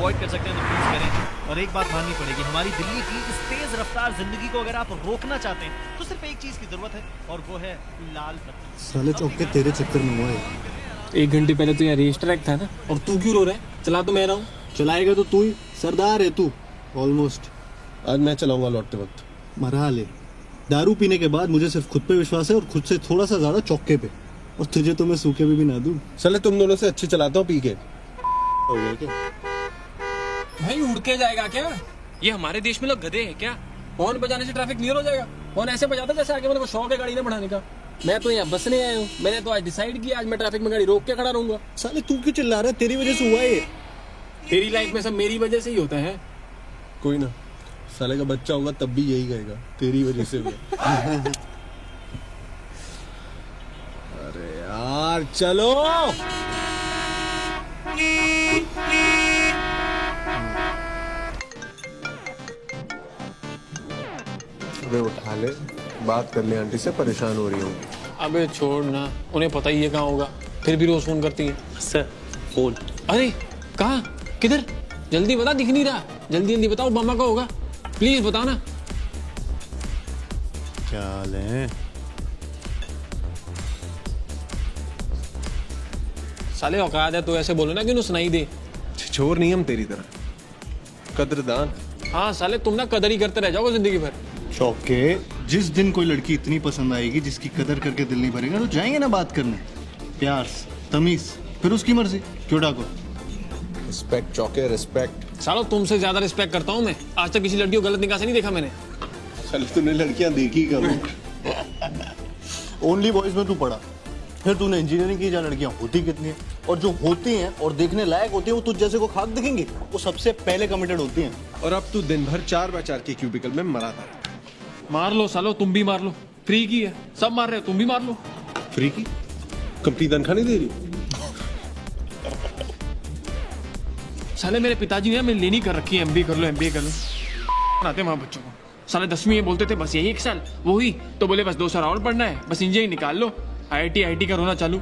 Avoid कर सकते हैं तो प्लीज करें। और एक बात माननी पड़ेगी, हमारी दिल्ली की इस तेज रफ्तार जिंदगी को अगर आप रोकना चाहते हैं तो सिर्फ एक चीज की जरूरत है, और वो है लाल बत्ती। साले चौक के तेरे चक्कर में हुआ है। 1 घंटे पहले तो यहाँ रेस ट्रैक था ना, और तू क्यों रो रहा है? चला तो मैं रहा हूँ। चलाएगा तो तू ही, सरदार है तू ऑलमोस्ट। आज मैं चलाऊंगा लौटते वक्त। मरा ले। दारू पीने के बाद मुझे सिर्फ खुद पे विश्वास है, और खुद से थोड़ा सा ज्यादा चौके पे, और तुझे तो मैं सूखे पे भी ना दूं। चले तुम दोनों से अच्छी चलाता हूँ पी के। हो गया क्या? भाई उड़ के जाएगा क्या? ये हमारे देश में लोग गधे हैं क्या? हॉर्न बजाने से ट्रैफिक क्लियर हो जाएगा? हॉर्न ऐसे बजाता जैसे आगे मेरे को शौक है गाड़ी ना बढ़ाने का। मैं तो यहाँ बसने आया हूँ, मैंने तो आज डिसाइड किया आज मैं ट्रैफिक में गाड़ी रोक के खड़ा रहूंगा। साले तू क्यों चिल्ला रहा है? तेरी वजह से हुआ है ये। तेरी लाइफ में सब मेरी वजह से ही होता है। कोई ना, साले का बच्चा होगा तब भी यही कहेगा तेरी वजह से हुआ। अरे यार चलो। अबे उठा ले, बात कर ले, आंटी से परेशान हो रही हूँ। अबे छोड़ ना, उन्हें पता ही है कहाँ होगा, फिर भी रोज फोन करती है। Sir phone. अरे कहाँ, किधर? जल्दी बता, दिख नहीं रहा। जल्दी जल्दी बताओ, मामा का होगा, प्लीज बताओ ना। क्या हाल है? साले औकात है तो ऐसे बोलो ना कि उन्हें सुनाई दे। छोर नहीं हम तेरी तरह, कदरदान। हाँ साले, तुम ना कदर ही करते रह जाओगे जिंदगी भर। चौके, जिस दिन कोई लड़की इतनी पसंद आएगी जिसकी कदर करके दिल नहीं भरेगा, तो जाएंगे ना बात करने, प्यार तमीज, फिर उसकी मर्जी। क्यों डाको? रिस्पेक्ट चौके, रिस्पेक्ट। सालो तुमसे ज्यादा रिस्पेक्ट करता हूँ मैं। आज तक किसी लड़की को गलत निगाह से नहीं देखा मैंने। चल तूने लड़कियां देखी कब? ओनली बॉयज में तू पढ़ा, फिर तूने इंजीनियरिंग की, जहाँ लड़कियां होती कितनी है, और जो होती हैं और देखने लायक होती है वो तुझ जैसे को खाक दिखेंगी, वो सबसे पहले कमिटेड होती हैं। और अब तू दिन भर 4x4 के क्यूबिकल में मराता है। मार लो सालो, तुम भी मार लो, फ्री की है, सब मार रहे हो, तुम भी मार लो। फ्री की? कंपनी तनख्वाह नहीं दे रही? साले मेरे पिताजी ने मैं लेनी कर रखी है, एमबीए कर लो, एमबीए कर लो। आते वहां बच्चों को साले 10वीं में बोलते थे बस यही 1 साल, वो ही तो बोले बस 2 साल और पढ़ना है, बस इंजीनियरिंग निकाल लो। आईआईटी का रोना चालू।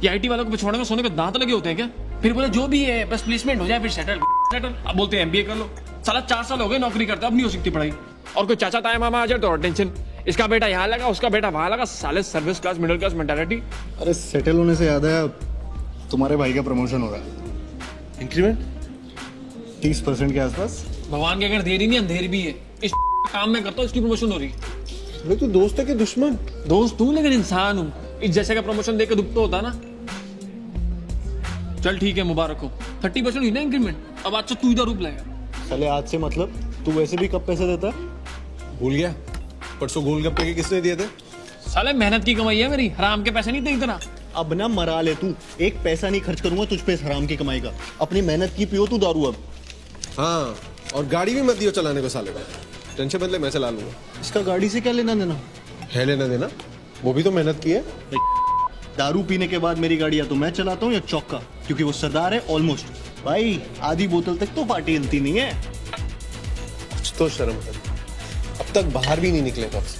ये आईटी वालों को पिछवाड़े में सोने के दांत लगे होते हैं क्या? फिर बोले जो भी है बस प्लेसमेंट हो जाए, फिर सेटल। अब बोलते हैं एमबीए कर लो। साला 4 साल हो गए नौकरी करते, अब नहीं हो सकती पढ़ाई। और कोई चाचा ताया मामा आ जाए तो और टेंशन, इसका बेटा यहाँ लगा, उसका बेटा वहां लगा। साले service class middle class mentality. अरे सेटल होने से याद है, तुम्हारे भाई का प्रमोशन हो रहा है। इंक्रीमेंट 30% के आसपास। भगवान के अगर देरी नहीं अंधेर भी है। इस काम में करता हूँ, इसकी प्रमोशन हो रही। भाई तू दोस्त है कि दुश्मन? दोस्त हूँ लेकिन इंसान हूँ। इस जैसे का प्रमोशन देकर दुख तो होता ना। चल ठीक है, मुबारक हो। 30% हुई ना इंक्रीमेंट। अब आज से तू इधर रूप लाएगा। साले आज से मतलब तू वैसे भी कब पैसे देता है? भूल गया? परसों गोलगप्पे के किसने दिए थे? साले मेहनत की कमाई है मेरी, हराम के पैसे नहीं थे इतना। अब ना मरा ले तू, एक पैसा नहीं खर्च करूंगा तुझ पे इस हराम की कमाई का। अपनी मेहनत की पियो तू दारू अब। हाँ, और गाड़ी भी मत दियो चलाने को साले को। टेंशन बदले मैं चला लूंगा। इसका गाड़ी से क्या लेना देना है? लेना देना, वो भी तो मेहनत की है। दारू पीने के बाद मेरी गाड़ी या तो मैं चलाता हूँ या चौका, क्योंकि वो सरदार है ऑलमोस्ट। भाई आधी बोतल तक तो पार्टी हिलती नहीं है। कुछ तो शर्म कर, अब तक बाहर भी नहीं निकले कब से।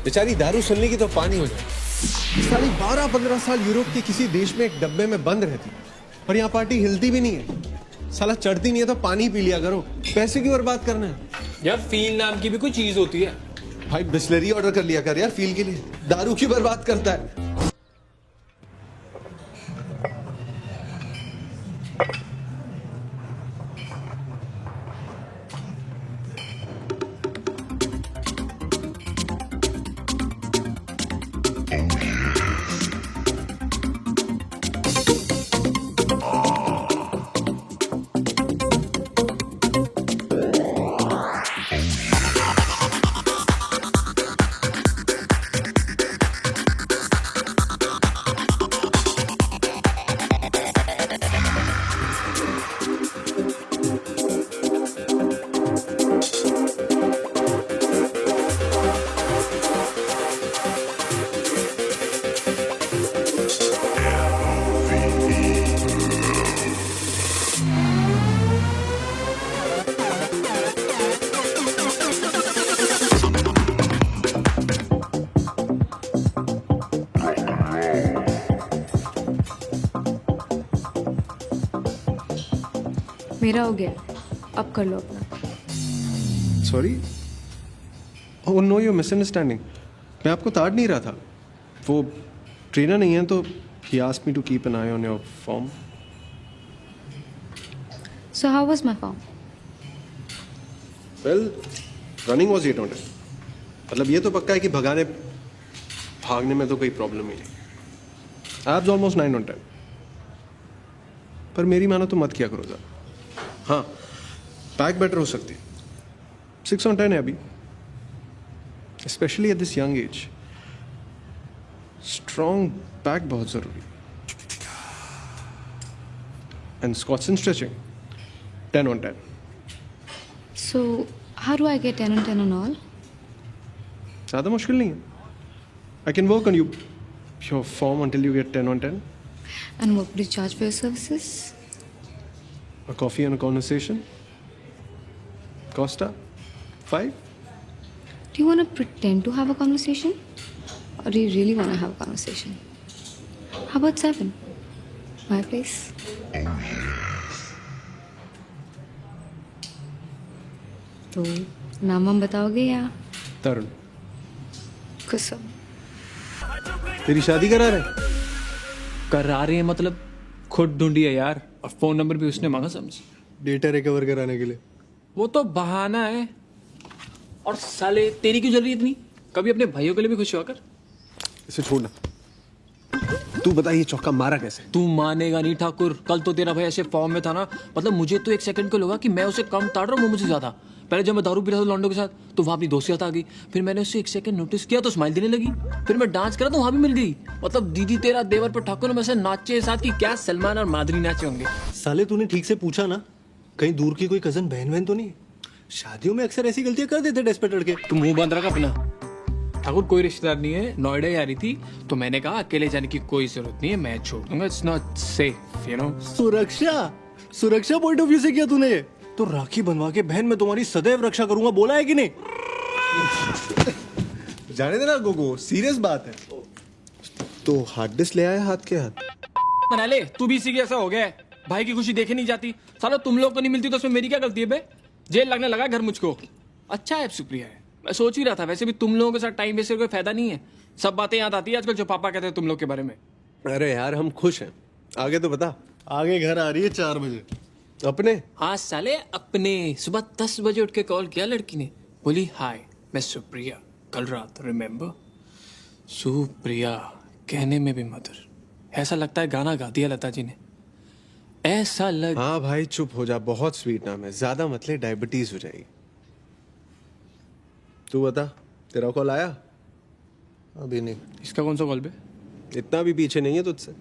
बेचारी दारू सुनने की तो पानी हो जाए। सारी 12-15 साल यूरोप के किसी देश में एक डब्बे में बंद रहती, और यहाँ पार्टी हिलती भी नहीं है। साला चढ़ती नहीं है तो पानी पी लिया करो, पैसे क्यों बर्बाद करना है? यार फील नाम की भी कोई चीज होती है। भाई बिस्लरी ऑर्डर कर लिया कर यार फील के लिए, दारू की बर्बाद करता है। मेरा हो गया, अब कर लो अपना। Sorry, oh no, you misunderstanding. मैं आपको ताड़ नहीं रहा था। वो ट्रेनर नहीं है तो he asked me to keep an eye on your form. So how was my form? Well, running was 8 on 10। मतलब ये तो पक्का है कि भागने में तो कोई प्रॉब्लम ही नहीं। Abs almost 9 on 10। पर मेरी मानो तो मत किया करो ज़्यादा। हाँ, बैक बेटर हो सकती है। 6 on 10 है अभी, specially at this young age. Strong back बहुत ज़रूरी। And squats and stretching 10 on 10। So how do I get 10 on 10 on all? ज़्यादा मुश्किल नहीं है। I can work on your form until you get 10 on 10। And what would you charge for your services? A coffee and a conversation. Costa 5। Do you want to pretend to have a conversation? Or do you really want to have a conversation? How about 7? My place? तो नाम हम बताओगे या तरुण, कुसुम? तेरी शादी करा रहे? करा रहे हैं मतलब खुद ढूंढी है यार, और फोन नंबर भी उसने मांगा समझ। डेटा रिकवर कराने के लिए। वो तो बहाना है। और साले तेरी क्यों जल रही है इतनी? कभी अपने भाइयों के लिए भी खुश हुआ कर। इसे छोड़ना। तू बता ये चौका मारा कैसे? तू मानेगा नहीं ठाकुर, कल तो तेरा भाई ऐसे फॉर्म में था ना, मतलब मुझे तो 1 सेकंड को लगा कि मैं उसे कम ताड़ रहा हूँ, वो मुझे ज्यादा। पहले जब मैं दारू पी रहा था लॉन्डो के साथ तो वहाँ अपनी दोस्तियाँ आ गई, फिर मैंने उससे 1 सेकंड नोटिस किया तो स्माइल देने लगी, फिर मैं डांस करा तो वहाँ भी मिल गई। मतलब दीदी तेरा देवर पर ठाकुर में से नाचे साथ की क्या सलमान और माधुरी नाचे होंगे। साले तूने ठीक से पूछा ना, कहीं दूर की कोई कजन बहन तो नहीं? शादियों में अक्सर ऐसी गलतियां कर देते डेस्परेट लड़के। तू मुंह बंद रखा अपना। ठाकुर कोई रिश्तेदार नहीं है, नोएडा ही आ रही थी तो मैंने कहा अकेले जाने की कोई जरूरत नहीं है, मैं छोड़ दूंगा, it's not safe you know. सुरक्षा पॉइंट ऑफ व्यू से किया तूने ये? तो राखी बनवा के बहन मैं तुम्हारी सदैव रक्षा करूंगा बोला है कि नहीं? जाने देना गोगो, सीरियस बात है। तो हार्ड डिस्क ले आया हाथ के हाथ। बना ले, तू भी इसी के ऐसा हो गया है। भाई की खुशी देखे नहीं जाती, सालो तुम लोग को नहीं मिलती तो उसमें मेरी क्या गलती है बे? जेल लगने लगा घर मुझको। अच्छा है सुप्रिया है, मैं सोच ही रहा था वैसे भी तुम लोगों के साथ टाइम वेस्ट कोई फायदा नहीं है। सब बातें याद आती है आजकल जो पापा कहते हैं तुम लोग के बारे में। अरे यार हम खुश हैं, आगे तो बता। आगे घर आ रही है 4 बजे। अपने? हाँ साले अपने। सुबह 10 बजे उठ के कॉल किया लड़की ने, बोली हाय मैं सुप्रिया, कल रात रिमेम्बर। सुप्रिया कहने में भी मधुर, ऐसा लगता है गाना गा दिया लता जी ने। ऐसा लग। हाँ भाई चुप हो जा, बहुत स्वीट नाम है, ज्यादा मतलब डायबिटीज हो जाएगी। तू बता, तेरा कॉल आया? अभी नहीं। इसका कौन सा कॉल बे? इतना भी पीछे नहीं है तुझसे।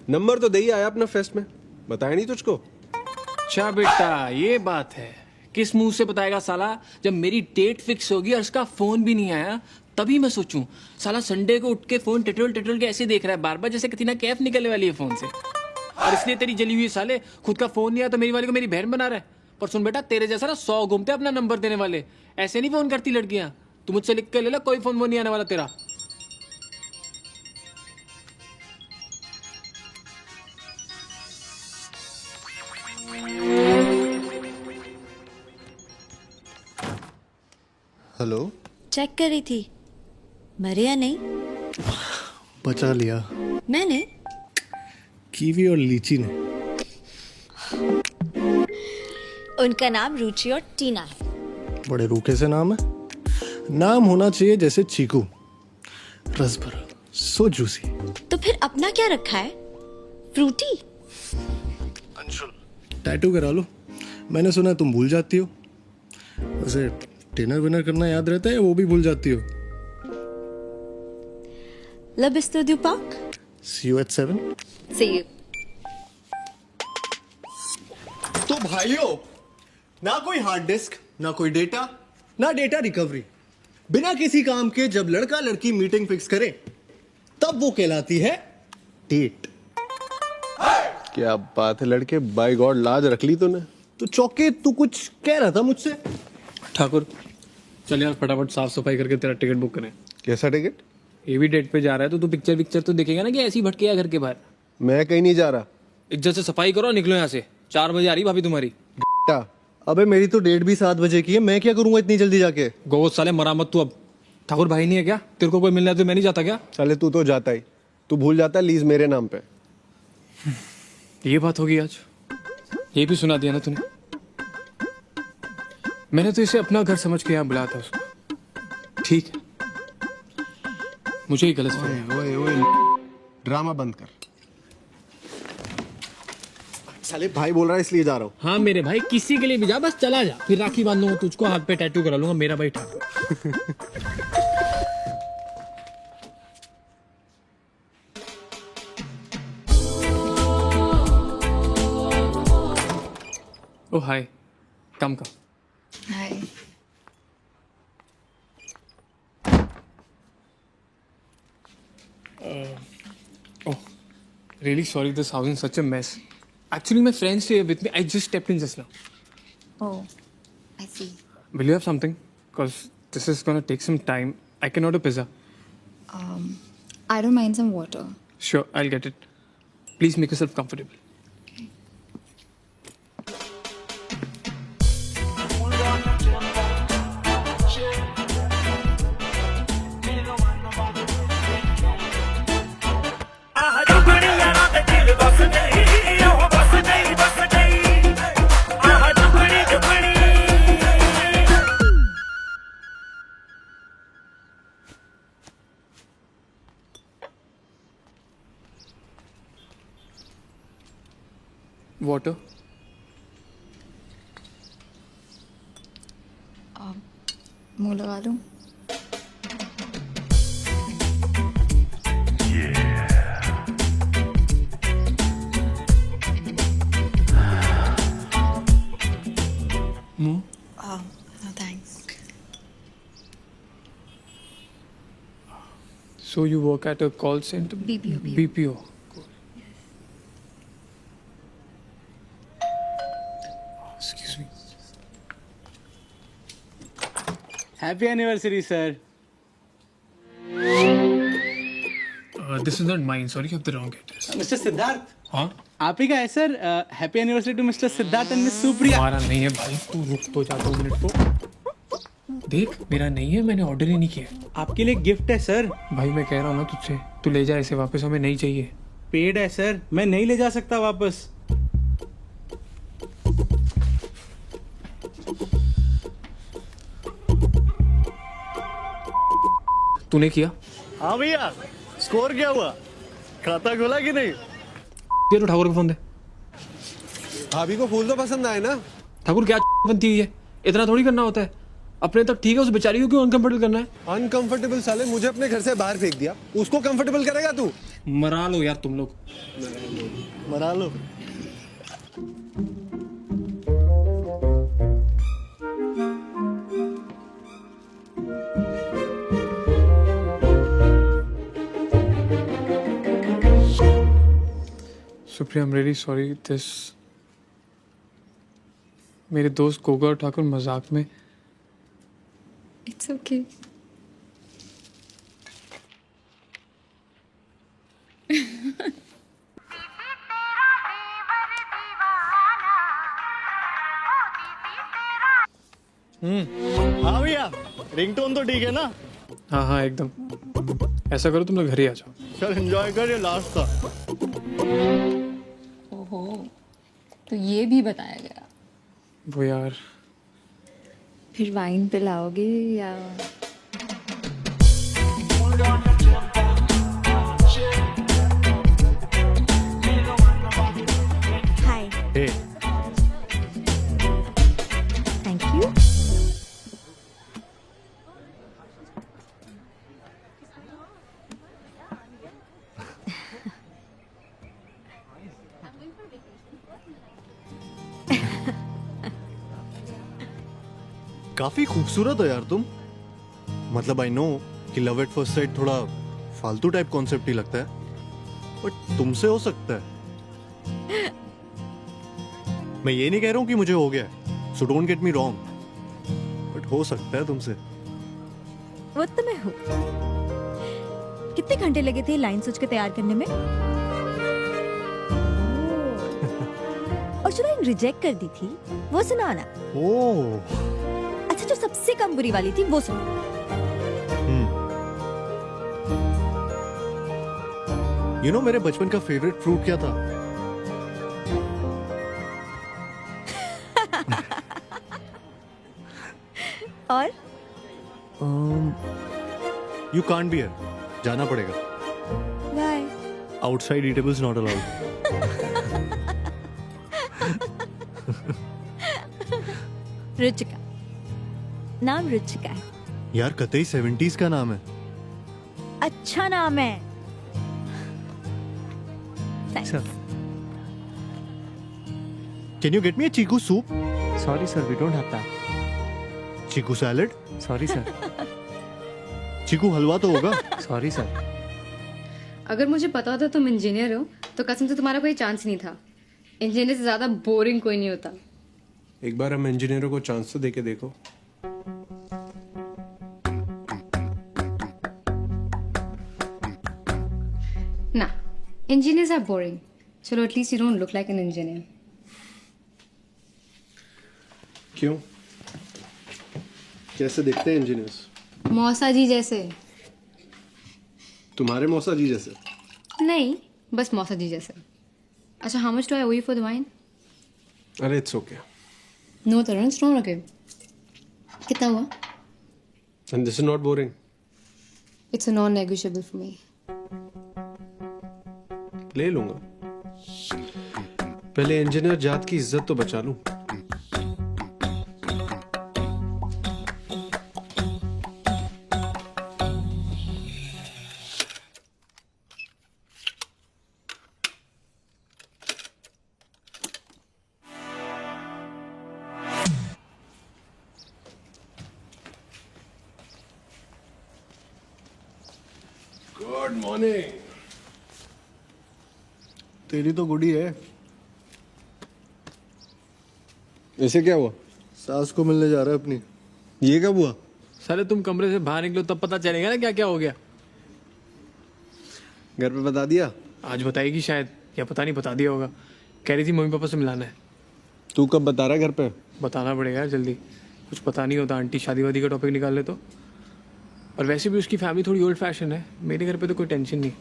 नंबर तो दे ही आया अपना फेस्ट में, बताया नहीं तुझको? अच्छा बेटा ये बात है, किस मुंह से बताएगा साला? जब मेरी डेट फिक्स होगी और उसका फोन भी नहीं आया तभी मैं सोचूं। साला संडे को उठ के फोन टिटोल के ऐसे देख रहा है बार बार जैसे कतीना कैफ निकलने वाली है फोन से। और इसलिए तेरी जली हुई साले खुद का फोन नहीं आया तो मेरी वाली को मेरी बहन बना रहा है। पर सुन बेटा, तेरे जैसा ना 100 घूमते अपना नंबर देने वाले, ऐसे नहीं फोन करती लड़कियां। तू मुझसे लिख के ले ला, कोई फोन वो नहीं आने वाला तेरा। हेलो, चेक करी थी, मरे या नहीं? बचा लिया मैंने? कीवी और लीची ने। उनका नाम रुचि और टीना है। बड़े रूखे से नाम है। नाम होना चाहिए जैसे चीकू, रस भरा, सो जूसी। तो फिर अपना क्या रखा है? फ्रूटी? अंशुल। टैटू करा लो, मैंने सुना तुम भूल जाती हो। वैसे डिनर विनर करना याद रहता है या वो भी भूल जाती हो? लबिस्तो park? See you at 7। See you। तो भाइयों, ना कोई हार्ड डिस्क, ना कोई डेटा, ना डेटा रिकवरी। बिना किसी काम के जब लड़का लड़की मीटिंग फिक्स करे तब वो कहलाती है डेट। क्या बात है लड़के, बाय गॉड लाज रख ली तूने। तो चौके तू कुछ कह रहा था मुझसे? ठाकुर चल यार फटाफट साफ सफाई करके तेरा टिकट बुक करें। कैसा टिकट? ये भी डेट पे जा रहा है तो तू पिक्चर तो देखेगा ना कि ऐसे ही भटकेगा घर के बाहर। मैं कहीं नहीं जा रहा। इज्जत से सफाई करो, निकलो यहाँ से। 4 बजे आ रही भाभी तुम्हारी। खट्टा। अबे मेरी तो डेट भी 7 बजे की है, मैं क्या करूंगा इतनी जल्दी जाके? गोवत साले मरामत तू अब। ठाकुर भाई नहीं है क्या? तेरे को कोई मिलना है तो मैं नहीं जाता क्या? साले तू तो जाता ही, तू भूल जाता लीज मेरे नाम पे। ये बात होगी आज, ये भी सुना दिया ना तूने। मैंने तो इसे अपना घर समझ के यहाँ बुलाया था उसको। ठीक है, मुझे ही गलत फहमी। ओए ओए ड्रामा बंद कर। साले भाई बोल रहा है इसलिए जा रहा हूँ। हाँ मेरे भाई, किसी के लिए भी जा, बस चला जा। फिर राखी बांध लूंगा तुझको, हाथ पे टैटू करा लूंगा, मेरा भाई ठाकुर। ओ हाय, कम कम। Hi. Oh, really sorry, this house is such a mess. Actually, my friends stay with me. I just stepped in just now. Oh, I see. Will you have something? Because this is gonna take some time. I can order pizza. I don't mind some water. Sure, I'll get it. Please make yourself comfortable. Water? मुंह लगा लूं? No? No thanks. So you work at a call center? BPO. BPO. Excuse me. Happy anniversary sir. This is not mine. Sorry, you have the wrong address. Mister Siddharth, हाँ? आप ही का है sir. Happy anniversary to mister Siddharth and miss Supriya. हमारा नहीं है भाई, तू रुक तो जा 2 मिनट तो। देख, मेरा नहीं है, मैंने ऑर्डर ही नहीं किया। आपके लिए गिफ्ट है सर। भाई मैं कह रहा हूँ ना तुझसे, तू ले जा इसे वापस, हमें नहीं चाहिए। पेड है सर, मैं नहीं ले जा सकता वापस। तूने किया? हाँ भैया, स्कोर क्या हुआ? खाता खोला कि नहीं? ये तो ठाकुर का फोन दे। भाभी को फूल तो पसंद आए ना? ठाकुर क्या बनती है, इतना थोड़ी करना होता है। अपने तक ठीक है, उस बेचारी को क्यों अनकंफर्टेबल करना है? अनकंफर्टेबल साले, मुझे अपने घर से बाहर फेंक दिया, उसको कंफर्टेबल करेगा तू? मरा लो यार तुम लोग। मना लो। Supriya, I'm really sorry this। मेरे दोस्त गोगा ठाकुर मजाक में। It's okay. हाँ भैया, रिंगटोन तो ठीक है ना? हाँ हाँ एकदम। ऐसा करो तुम लोग घर ही आ जाओ। चल एंजॉय कर, ये लास्ट था। ओहो, तो ये भी बताया गया। वो यार, फिर वाइन पिलाओगे या? हाय। हे, थैंक यू। काफी खूबसूरत हो यार तुम। मतलब आई नो कि लव एट फर्स्ट साइट थोड़ा फालतू टाइप कॉन्सेप्ट ही लगता है, बट तुमसे हो सकता है। मैं ये नहीं कह रहा हूं कि मुझे हो गया, so don't get me wrong, but हो सकता है तुमसे। वो तो मैं हूँ। कितने घंटे लगे थे लाइन सोच के तैयार करने में? ओह। और और जो लाइन रिजेक्ट कर दी थी वो सुनाना। ओह अच्छा, जो सबसे कम बुरी वाली थी वो सुनो। यू नो मेरे बचपन का फेवरेट फ्रूट क्या था? और यू कांट बी हियर, जाना पड़ेगा। Bye. Outside eatables not allowed. Ruchika, नाम रुचिका है। यार कतई 70s का नाम है। अच्छा नाम है। Thanks. Can you get me a chikoo soup? Sorry sir, we don't have that. Chikoo salad? Sorry sir. Chikoo halwa तो होगा। Sorry sir. अगर मुझे पता होता तुम इंजीनियर हो तो कसम से तुम्हारा कोई चांस नहीं था। इंजीनियर से ज्यादा बोरिंग कोई नहीं होता। एक बार हम इंजीनियरों को चांस तो दे के देखो। ना, engineers are boring. चलो at least you don't look like an engineer. क्यों? कैसे दिखते हैं इंजीनियर्स? मौसा जी जैसे। तुम्हारे मौसा जी जैसे? नहीं, बस मौसा जी जैसे। अच्छा, how much do I owe you for the wine? अरे it's okay. No, Tarun, it's not okay. कितना हुआ? And this is not boring. It's a non-negotiable for me. ले लूंगा। पहले इंजीनियर जात की इज्जत तो बचा लूं। Good morning. तेरी तो गुडी है। ऐसे क्या हुआ? सास को मिलने जा रहा है अपनी। ये कब हुआ? साले तुम कमरे से बाहर निकलो तब पता चलेगा ना क्या क्या हो गया। घर पे बता दिया? आज बताएगी शायद, या पता नहीं बता दिया होगा। कह रही थी मम्मी पापा से मिलाना है। तू कब बता रहा है घर पे? बताना पड़ेगा यार जल्दी, कुछ पता नहीं होता। आंटी शादी वादी का टॉपिक निकाल ले तो। और वैसे भी उसकी फैमिली थोड़ी ओल्ड फैशन है। मेरे घर पे तो कोई टेंशन नहीं,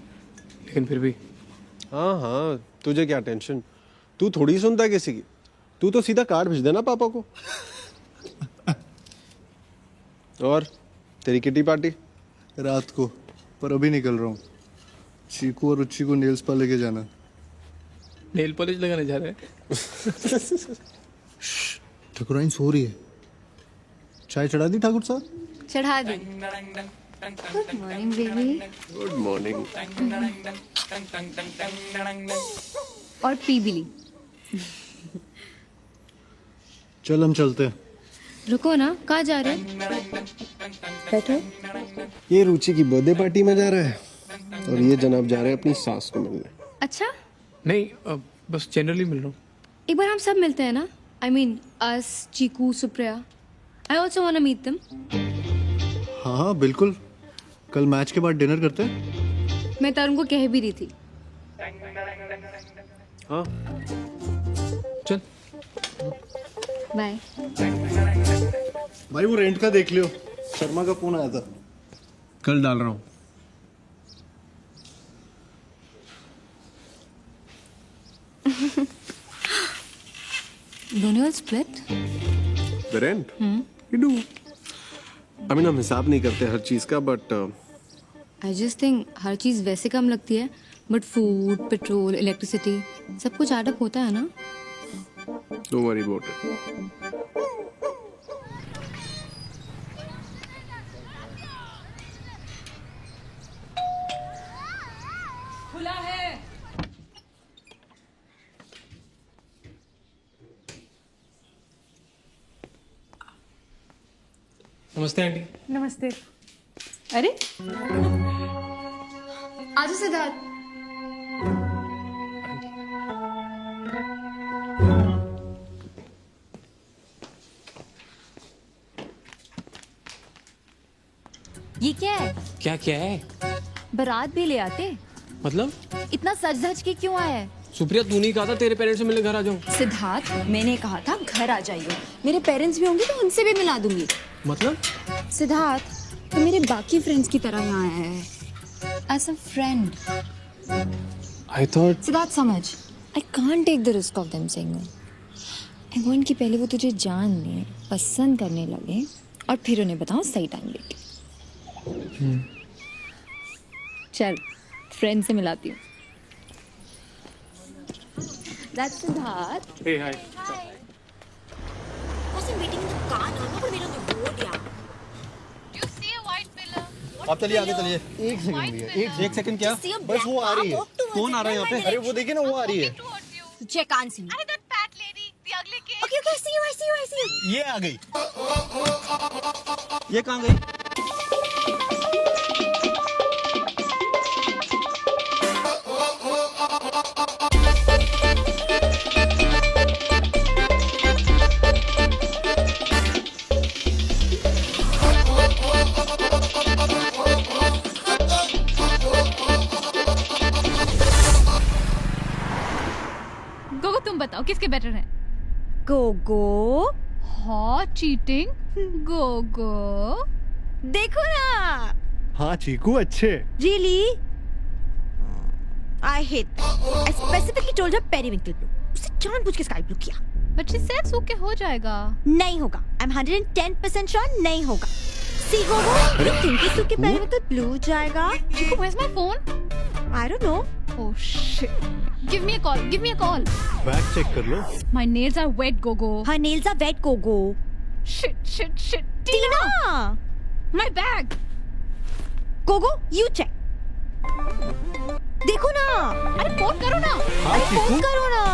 लेकिन फिर भी। हाँ हाँ, तुझे क्या टेंशन? तू थोड़ी सुनता है किसी की। तू तो सीधा कार्ड भेज देना पापा को। और तेरी किटी पार्टी? रात को, पर अभी निकल रहा हूँ। चीकू और रुचि को नेल्स पर लेके जाना। नेल पॉलिश लगाने जा रहे हैं। ठकुराइन सो रही है। चाय चढ़ा दी ठाकुर साहब? चढ़ा दी। Good morning baby. Good morning. और पी भी ली। चल हम चलते हैं। रुको ना, कहाँ जा रहे हैं? बैठो। ये रुचि की बर्थडे पार्टी में जा रहा है और ये जनाब जा रहे हैं अपनी सास को मिलने। अच्छा, नहीं बस जनरली मिल रहा हूँ। एक बार हम सब मिलते हैं ना। I mean us, Chiku, Supriya. I also want to meet them. हाँ हाँ बिल्कुल, कल मैच के बाद डिनर करते हैं। मैं तरुण को कह भी रही थी। हाँ चल। बाय। भाई वो रेंट का देख लियो, शर्मा का फोन आया था। कल डाल रहा हूँ। Don't you all split? The rent? We do. I mean, हम हिसाब नहीं करते हर चीज का, बट I just think हर चीज़ वैसे कम लगती है, बट फूड, पेट्रोल, इलेक्ट्रिसिटी सब कुछ एड अप होता है ना। Don't worry about it. खुला है। नमस्ते आंटी। नमस्ते। अरे आजा सिद्धार्थ। ये क्या है? क्या क्या है? बारात भी ले आते? मतलब? इतना सज धज के क्यों आया है? सुप्रिया तू नहीं कहा था तेरे पेरेंट्स से मिलने घर आ जाऊं? सिद्धार्थ, मैंने कहा था घर आ जाइए। मेरे पेरेंट्स भी होंगे तो उनसे भी मिला दूंगी। मतलब? सिद्धार्थ, तो मेरे बाकी फ्रेंड्स की तरह यहाँ आया है as a friend. I thought Siddharth समझ, I can't take the risk of them saying no. I want कि पहले वो तुझे जान लें, पसंद करने लगे और फिर उन्हें बताओ सही टाइम लेके। चल फ्रेंड से मिलाती हूँ। That's Siddharth. Hey hi. Was meeting in the car now, but we're on the road, yeah. You see a white pillar? आप चलिए आगे चलिए। एक सेकंड भैया, एक सेकंड क्या? See a बस black वो आ रही है। car walk towards कौन आ रहा है यहाँ पे? my अरे वो देखिए ना, वो आ रही है। Towards you. Check, can't see me. Hey, that fat lady, the ugly kid. Okay, okay, I see you, I see you, I see you. ये आ गई। ये कहाँ गई? गोगो तुम बताओ किसके बेटर हैं? Gogo. Hot cheating Gogo. देखो ना. हाँ चीकू अच्छे। Really? I hate that. I specifically told her periwinkle blue. उसने जानबूझ के sky blue किया. बट शी सेड सूखे हो जाएगा। नहीं होगा. I'm 110% sure नहीं होगा. See Gogo, you think इस सूखे periwinkle blue जाएगा? Chiku, where's my phone? I don't know. Oh shit. Give me a call. Give me a call. Bag check कर लो। My nails are wet, Gogo. Her nails are wet, Gogo. Shit. Tina! My bag. Gogo, you check. देखो ना. अरे phone करो ना। अरे phone करो ना.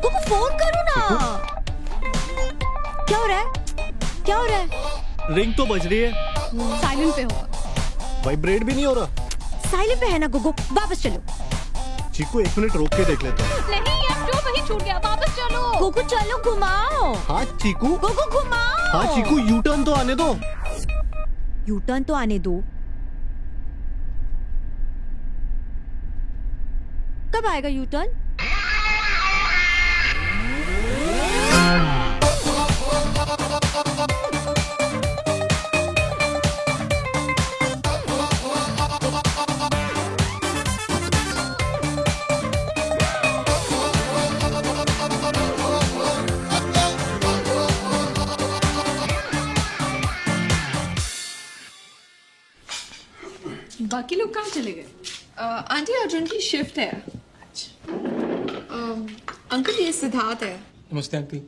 गोगो फोन करो ना. क्या हो रहा है? क्या हो रहा है? रिंग तो बज रही है, साइलेंट पे होगा। वाइब्रेट भी नहीं हो रहा। साइलेंट पे है ना गोगो. वापस चलो. चीकू एक मिनट रोक के देख लेते हैं। नहीं यार, जो वही छूट गया, वापस चलो। गोगो चलो घुमाओ. हाँ चीकू। गोगो घुमाओ. हाँ चीकू, यू टर्न तो आने दो। यू टर्न तो आने दो. कब आएगा यू टर्न? बाकी लोग कहाँ चले गए? आंटी अर्जुन की शिफ्ट है। अंकल ये सिद्धार्थ है। नमस्ते अंकल।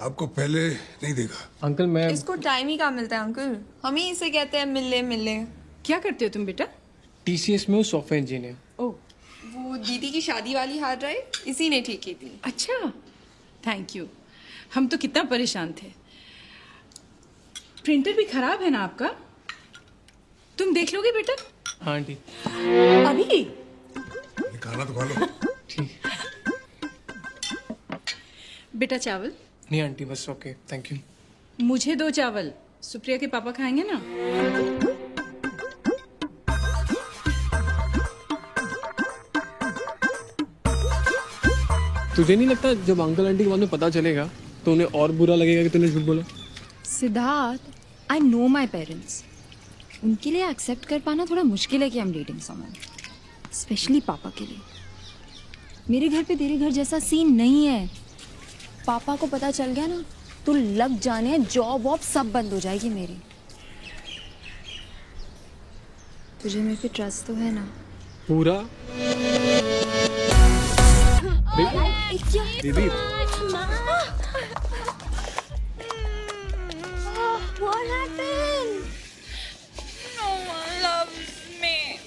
आपको पहले नहीं देखा। अंकल मैं इसको टाइम ही कहाँ मिलता है अंकल। हम ही इसे कहते हैं मिल ले। क्या करते हो तुम बेटा? TCS में हूँ, सॉफ्टवेयर इंजीनियर। ओह, वो दीदी की शादी वाली हार्ड ड्राइव इसी ने ठीक की थी। अच्छा, थैंक यू। हम तो कितना परेशान थे। प्रिंटर भी खराब है ना आपका? तुम देख लोगे बेटा? हाँ आंटी। अभी? ये खाना तो खा लो। ठीक। बेटा चावल? नहीं आंटी, बस ओके, थैंक यू। मुझे 2 चावल। सुप्रिया के पापा खाएंगे ना? तुझे नहीं लगता जब अंकल आंटी के बाद में पता चलेगा तो उन्हें और बुरा लगेगा कि तूने झूठ बोला? Siddharth, I know my parents. उनके लिए एक्सेप्ट कर पाना थोड़ा मुश्किल है कि I am dating someone, specially पापा के लिए। मेरे घर पे तेरे घर जैसा सीन नहीं है। पापा को पता चल गया ना तो लग जाने जॉब वॉब सब बंद हो जाएगी मेरी। तुझे मेरे पे ट्रस्ट तो है ना? पूरा। दीदी What happened? No one loves me.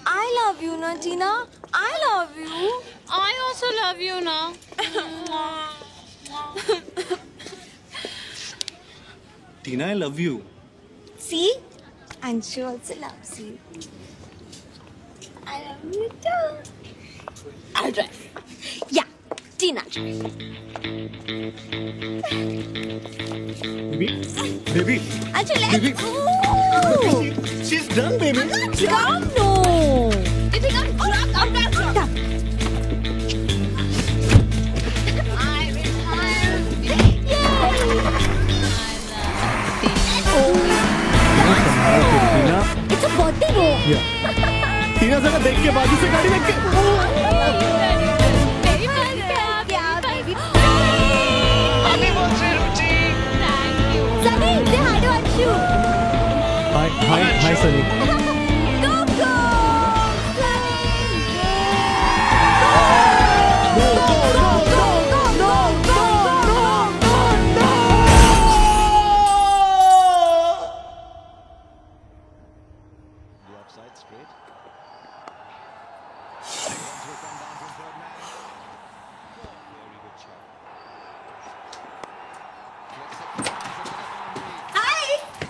I love you, na Tina. I love you. I also love you now. Tina, I love you. See? And she also loves you. I love you too. I'll drive. Yeah, Tina drive. Baby. Achoo, let's Baby. go. She's done, baby. Come, no. You think I'm drunk? I'm not drunk. टीना जरा देख के बाजू से गाड़ी देख के हाय हाय Sunny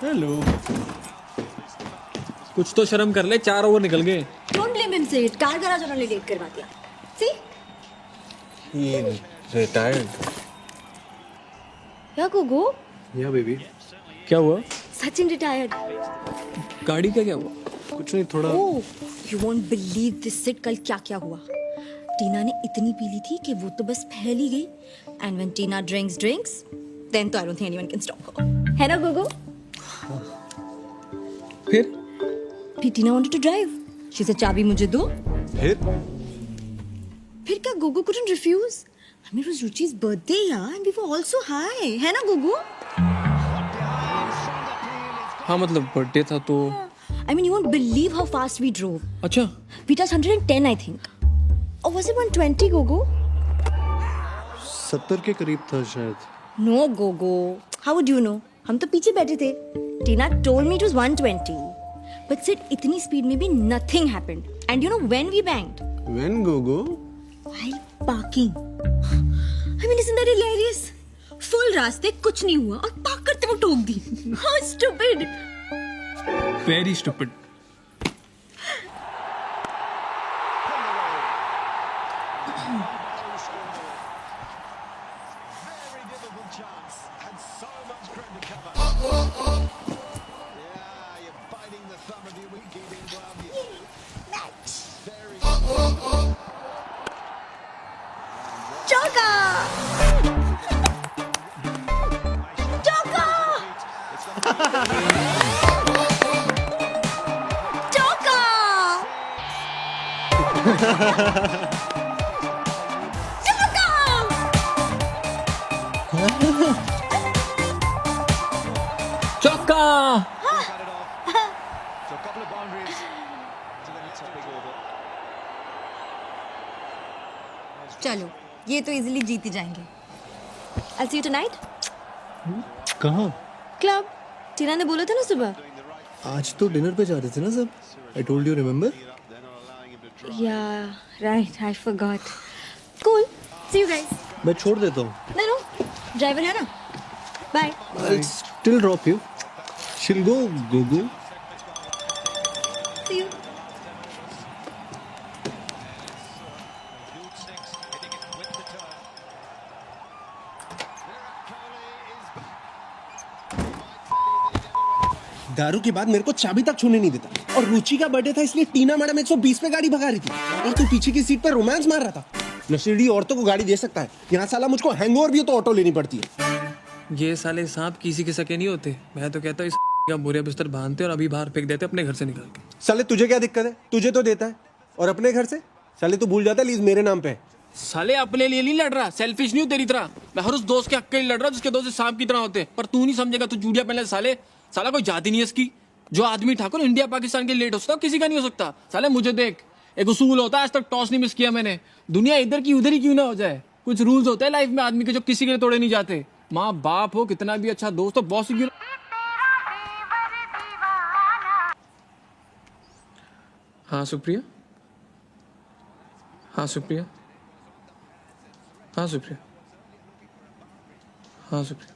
hello. कुछ तो शर्म कर ले, 4 ओवर निकल गए। Don't blame him, Sid. Car garage उन्होंने लेट करवा दिया। See? ये रिटायर्ड। या गोगो? या बेबी। क्या हुआ? सचिन रिटायर्ड। गाड़ी का क्या हुआ? कुछ नहीं, थोड़ा Oh, you won't believe this, Sid. कल क्या क्या हुआ? टीना ने इतनी पी ली थी कि वो तो बस फैल ही गई। And when Tina drinks, then तो I don't think anyone can stop her. है ना गोगो? फिर टीना wanted to drive. She said चाबी मुझे दो. फिर क्या Gogo couldn't refuse? I mean, it was Ruchi's birthday, yeah, and we were all so high. है ना गोगो? हाँ मतलब बर्थडे था तो। I mean, you won't believe how fast we drove. अच्छा। We touched 110, I think. Or was it 120, Gogo? 70 के करीब था शायद। No, Gogo. How would you know? हम तो पीछे बैठे थे. Tina told me it was 120. But Sid, इतनी speed में भी nothing happened. And you know when we banged? When Gogo? While parking. I mean, isn't that hilarious? Full रास्ते कुछ नहीं हुआ और पार्क करते वो ठोक दी. How stupid! Very stupid. Chauka! Chauka! Chauka! चौका। चलो, ये तो इजीली जीत ही जाएंगे. I'll see you tonight. कहाँ? Club. टीना ने बोला था ना सुबह. आज तो डिनर पे जा रहे थे ना सब. I told you, remember? Yeah, right. I forgot. Cool. See you guys. मैं छोड़ देता हूँ. No. Driver है ना. Bye. I'll still drop you. She'll go, Gogo. See you. दारू के बाद मेरे को चाबी तक छूने नहीं देता और रुचि का बर्थडे था इसलिए टीना मैडम 120 पे गाड़ी भगा रही थी और तू पीछे की सीट पर रोमांस मार रहा था. नशेड़ी औरतों को गाड़ी दे सकता है, यहाँ साला मुझको हैंगओवर भी हो तो ऑटो लेनी पड़ती है. ये साले सांप किसी के सके नहीं होते. मैं तो कहता हूँ इस का बोरिया बिस्तर बांधते और अभी बाहर फेंक देते अपने घर से निकाल के. साले तुझे क्या दिक्कत है? तुझे तो देता है और अपने घर से साले तू भूल जाता है लीज मेरे नाम पे है. साले अपने लिए नहीं लड़ रहा, सेल्फिश नहीं हूँ तेरी तरह. मैं हर उस दोस्त के हक के लिए लड़ रहा जिसके दोस्त सांप की तरह होते. पर तू नहीं समझेगा, तू जूड़िया पहले साले. साला कोई जाति नहीं है इसकी. जो आदमी ठाकुर इंडिया पाकिस्तान के लेट हो सकता किसी का नहीं हो सकता. साले मुझे देख, एक उसूल होता है, आज तक टॉस नहीं मिस किया मैंने. दुनिया इधर की उधर ही क्यों ना हो जाए. कुछ रूल्स होते हैं लाइफ में आदमी के जो किसी के लिए तोड़े नहीं जाते. माँ बाप हो, कितना भी अच्छा दोस्त हो, बॉस क्यों. हाँ सुप्रिया. हाँ सुप्रिया. हाँ सुप्रिया. हाँ सुप्रिया.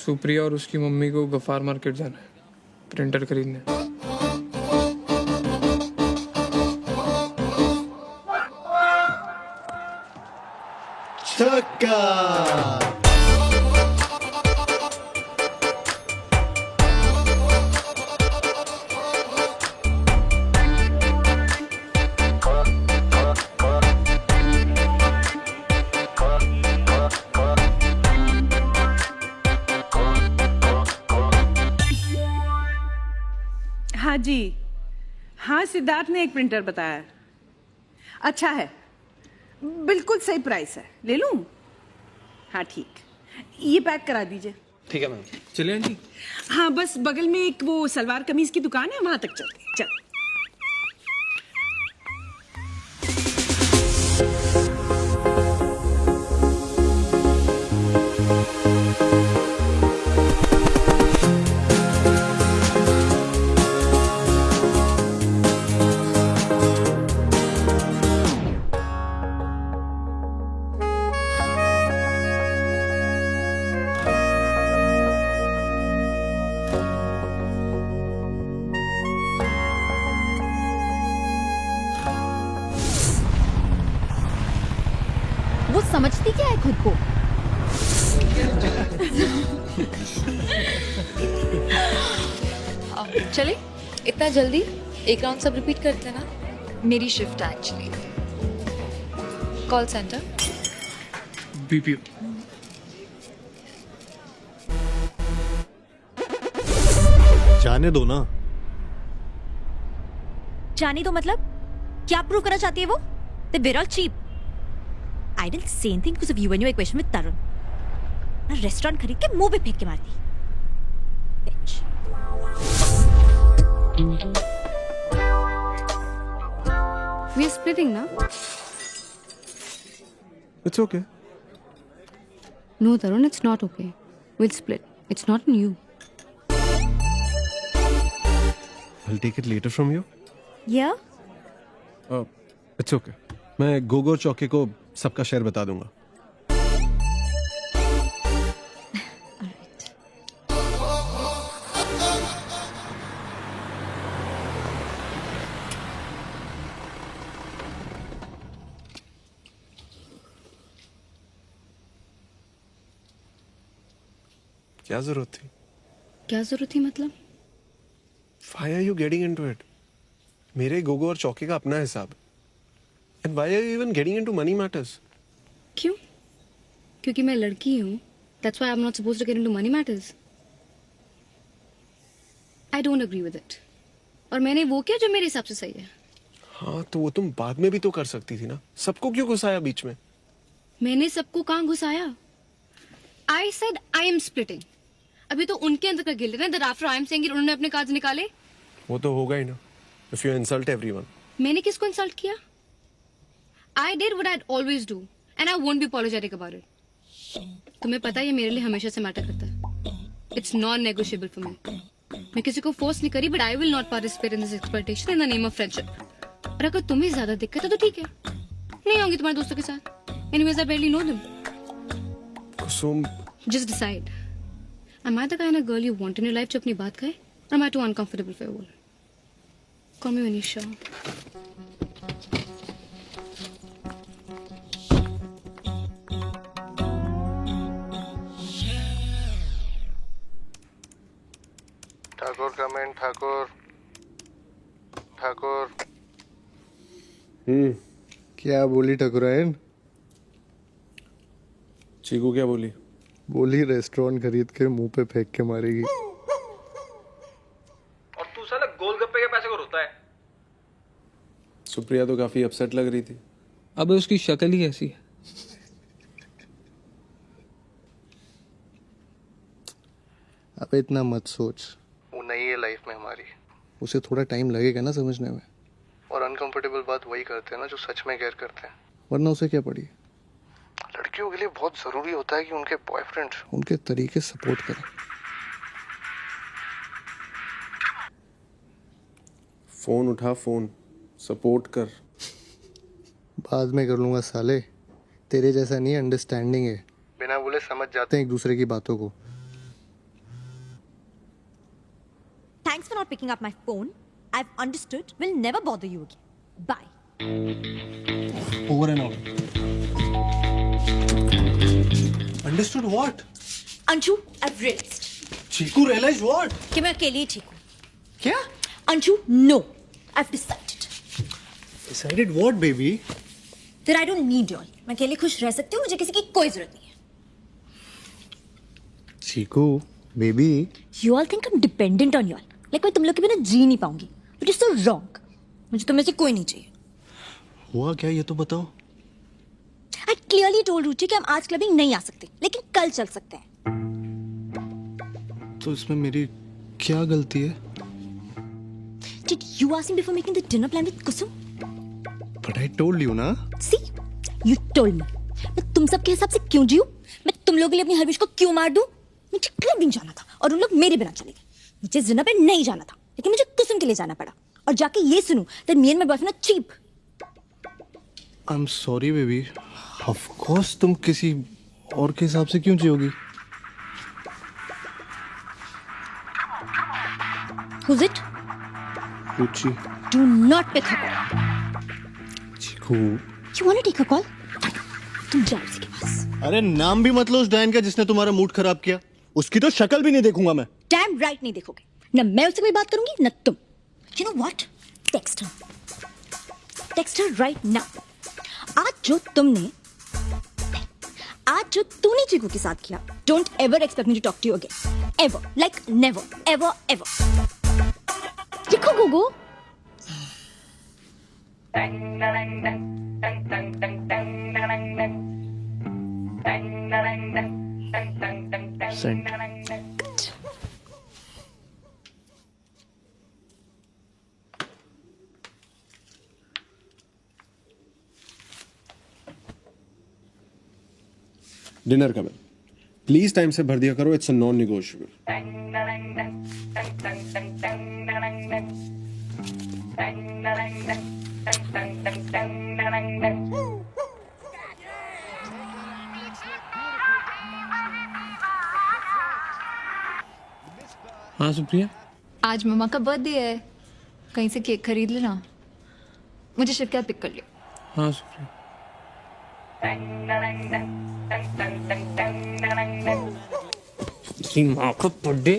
सुप्रिया और उसकी मम्मी को गफार मार्केट जाना है प्रिंटर खरीदने. छक्का. जी, हाँ सिद्धार्थ ने एक प्रिंटर बताया। अच्छा है, बिल्कुल सही प्राइस है, ले लूं? हाँ ठीक, ये पैक करा दीजिए। ठीक है मैम। चले आंटी। हाँ बस बगल में एक वो सलवार कमीज की दुकान है, वहां तक चलते हैं। चल। वो समझती क्या है खुद को? चले इतना जल्दी एक राउंड सब रिपीट करते हैं ना। मेरी शिफ्ट है एक्चुअली। Call centre. बीपीओ। जाने दो ना। जाने दो मतलब क्या प्रूव करना चाहती है वो? They were all cheap. I didn't say anything because of you and your equation with Tarun. ना रेस्टोरेंट खरीद के मुंह पे फेंक के मारती। Bitch. We are splitting now. It's okay. No, Tarun, it's not okay. We'll split. It's not on you. I'll take it later from you. Yeah? It's okay. मैं गोगो चौके को सबका शेयर बता दूंगा। क्या जरूरत थी? क्या जरूरत थी मतलब? Why are you getting into it? मेरे गोगो और चौके का अपना हिसाब है। And why are you even getting into money matters? क्यों? क्योंकि मैं लड़की हूँ. That's why I'm not supposed to get into money matters. I don't agree with it. और मैंने वो किया जो मेरे हिसाब से सही है. हाँ तो वो तुम बाद में भी तो कर सकती थी ना। सबको क्यों घुसाया बीच में? मैंने सबको कहाँ घुसाया? I said I am splitting. अभी तो उनके अंदर का गिल्ट है ना, that after I am saying it, उन्होंने अपने कार्ड्स निकाले. वो तो होगा ही ना। If you insult everyone. मैंने किसको इंसल्ट किया? I did what I'd always do, and I won't be apologetic about it. तुम्हें पता है ये मेरे लिए हमेशा से मैटर करता है. It's non-negotiable for me. मैं किसी को फोर्स नहीं करी, but I will not participate in this exploitation in the name of friendship. और अगर तुम्हें ज्यादा दिक्कत है तो ठीक है, नहीं आऊंगी तुम्हारे दोस्तों के साथ. Anyways, I barely know them. Kusum, Just decide. Am I the kind of girl you want in your life जो अपनी बात कहे, or am I too uncomfortable for your world? Call me when you're sure. Thakur comment Thakur. क्या बोली ठकुरायन? चीकू क्या बोली? बोली restaurant खरीद के मुंह पे फेंक के मारेगी। और तू साला गोलगप्पे के पैसे को रोता है। सुप्रिया तो काफी अपसेट लग रही थी। अब उसकी शक्ल ही ऐसी है। अब इतना मत सोच। वो नहीं है लाइफ में हमारी। उसे थोड़ा टाइम लगेगा ना समझने में। और अनकंफर्टेबल बात वही करते हैं ना जो सच में केयर करते हैं। वरना उसे क्या पड़ी? लड़कियों के लिए बहुत जरूरी होता है कि उनके बॉयफ्रेंड उनके तरीके सपोर्ट करें। फोन उठा, फोन सपोर्ट कर। बाद में कर लूंगा साले। तेरे जैसा नहीं, अंडरस्टैंडिंग है। बिना बोले समझ जाते हैं एक दूसरे की बातों को। Thanks for not picking up my phone. I've understood. Will never bother you again. Bye. Over and out. Understood what? Anshu, I've realized. Chiku realized what? कि मैं अकेली ही ठीक हूँ. क्या? Anshu, no. I've decided. Decided what, baby? That I don't need y'all. मैं अकेले खुश रह सकती हूँ. मुझे किसी की कोई जरूरत नहीं है. Chiku, baby. You all think I'm dependent on y'all. Like मैं तुम लोग के बिना जी नहीं पाऊंगी. But it's so wrong. मुझे तुम में से कोई नहीं चाहिए। हुआ क्या ये तो बताओ। आई क्लियरली टोल्ड रुचि कि हम आज क्लबिंग नहीं आ सकते, लेकिन कल चल सकते हैं। तो इसमें मेरी क्या गलती है? Did you ask me before making the dinner plan with Kusum? But I told you ना। See, you told me. मैं तुम सबके हिसाब से क्यों जीऊं? मैं तुम लोगों के लिए अपनी हर विश को क्यों मार दूं? मुझे क्लबिंग जाना था और उन लोग मेरे बिना चले गए। मुझे डिनर पे नहीं जाना था, लेकिन मुझे कुसुम के लिए जाना पड़ा। और जाके ये सुनूं that me and my boyfriend are cheap. I'm sorry baby. Of course तुम किसी और के हिसाब से क्यों जियोगी? Who's it? Ruchi. Do not pick her call. Chiku. You wanna take her call? तुम जाओ उसके पास। अरे नाम भी मत लो उस डैन का जिसने तुम्हारा मूड खराब किया। उसकी तो शक्ल भी नहीं देखूंगा मैं। Damn right नहीं देखोगे। न मैं उससे कोई बात करूंगी न तुम। You know what? Text her. Text her right now. आज जो तूने चीकू के साथ किया, don't ever expect me to talk to you again. Ever. Like never. Ever. Ever. लिखो गोगो। Send. डिनर का बिल प्लीज टाइम से भर दिया करो। It's a non negotiable. हाँ सुप्रिया, आज मम्मा का बर्थडे है, कहीं से केक खरीद लेना। मुझे शिवकात पिक कर लियो। हाँ सुप्रिया। माँ का बर्थडे।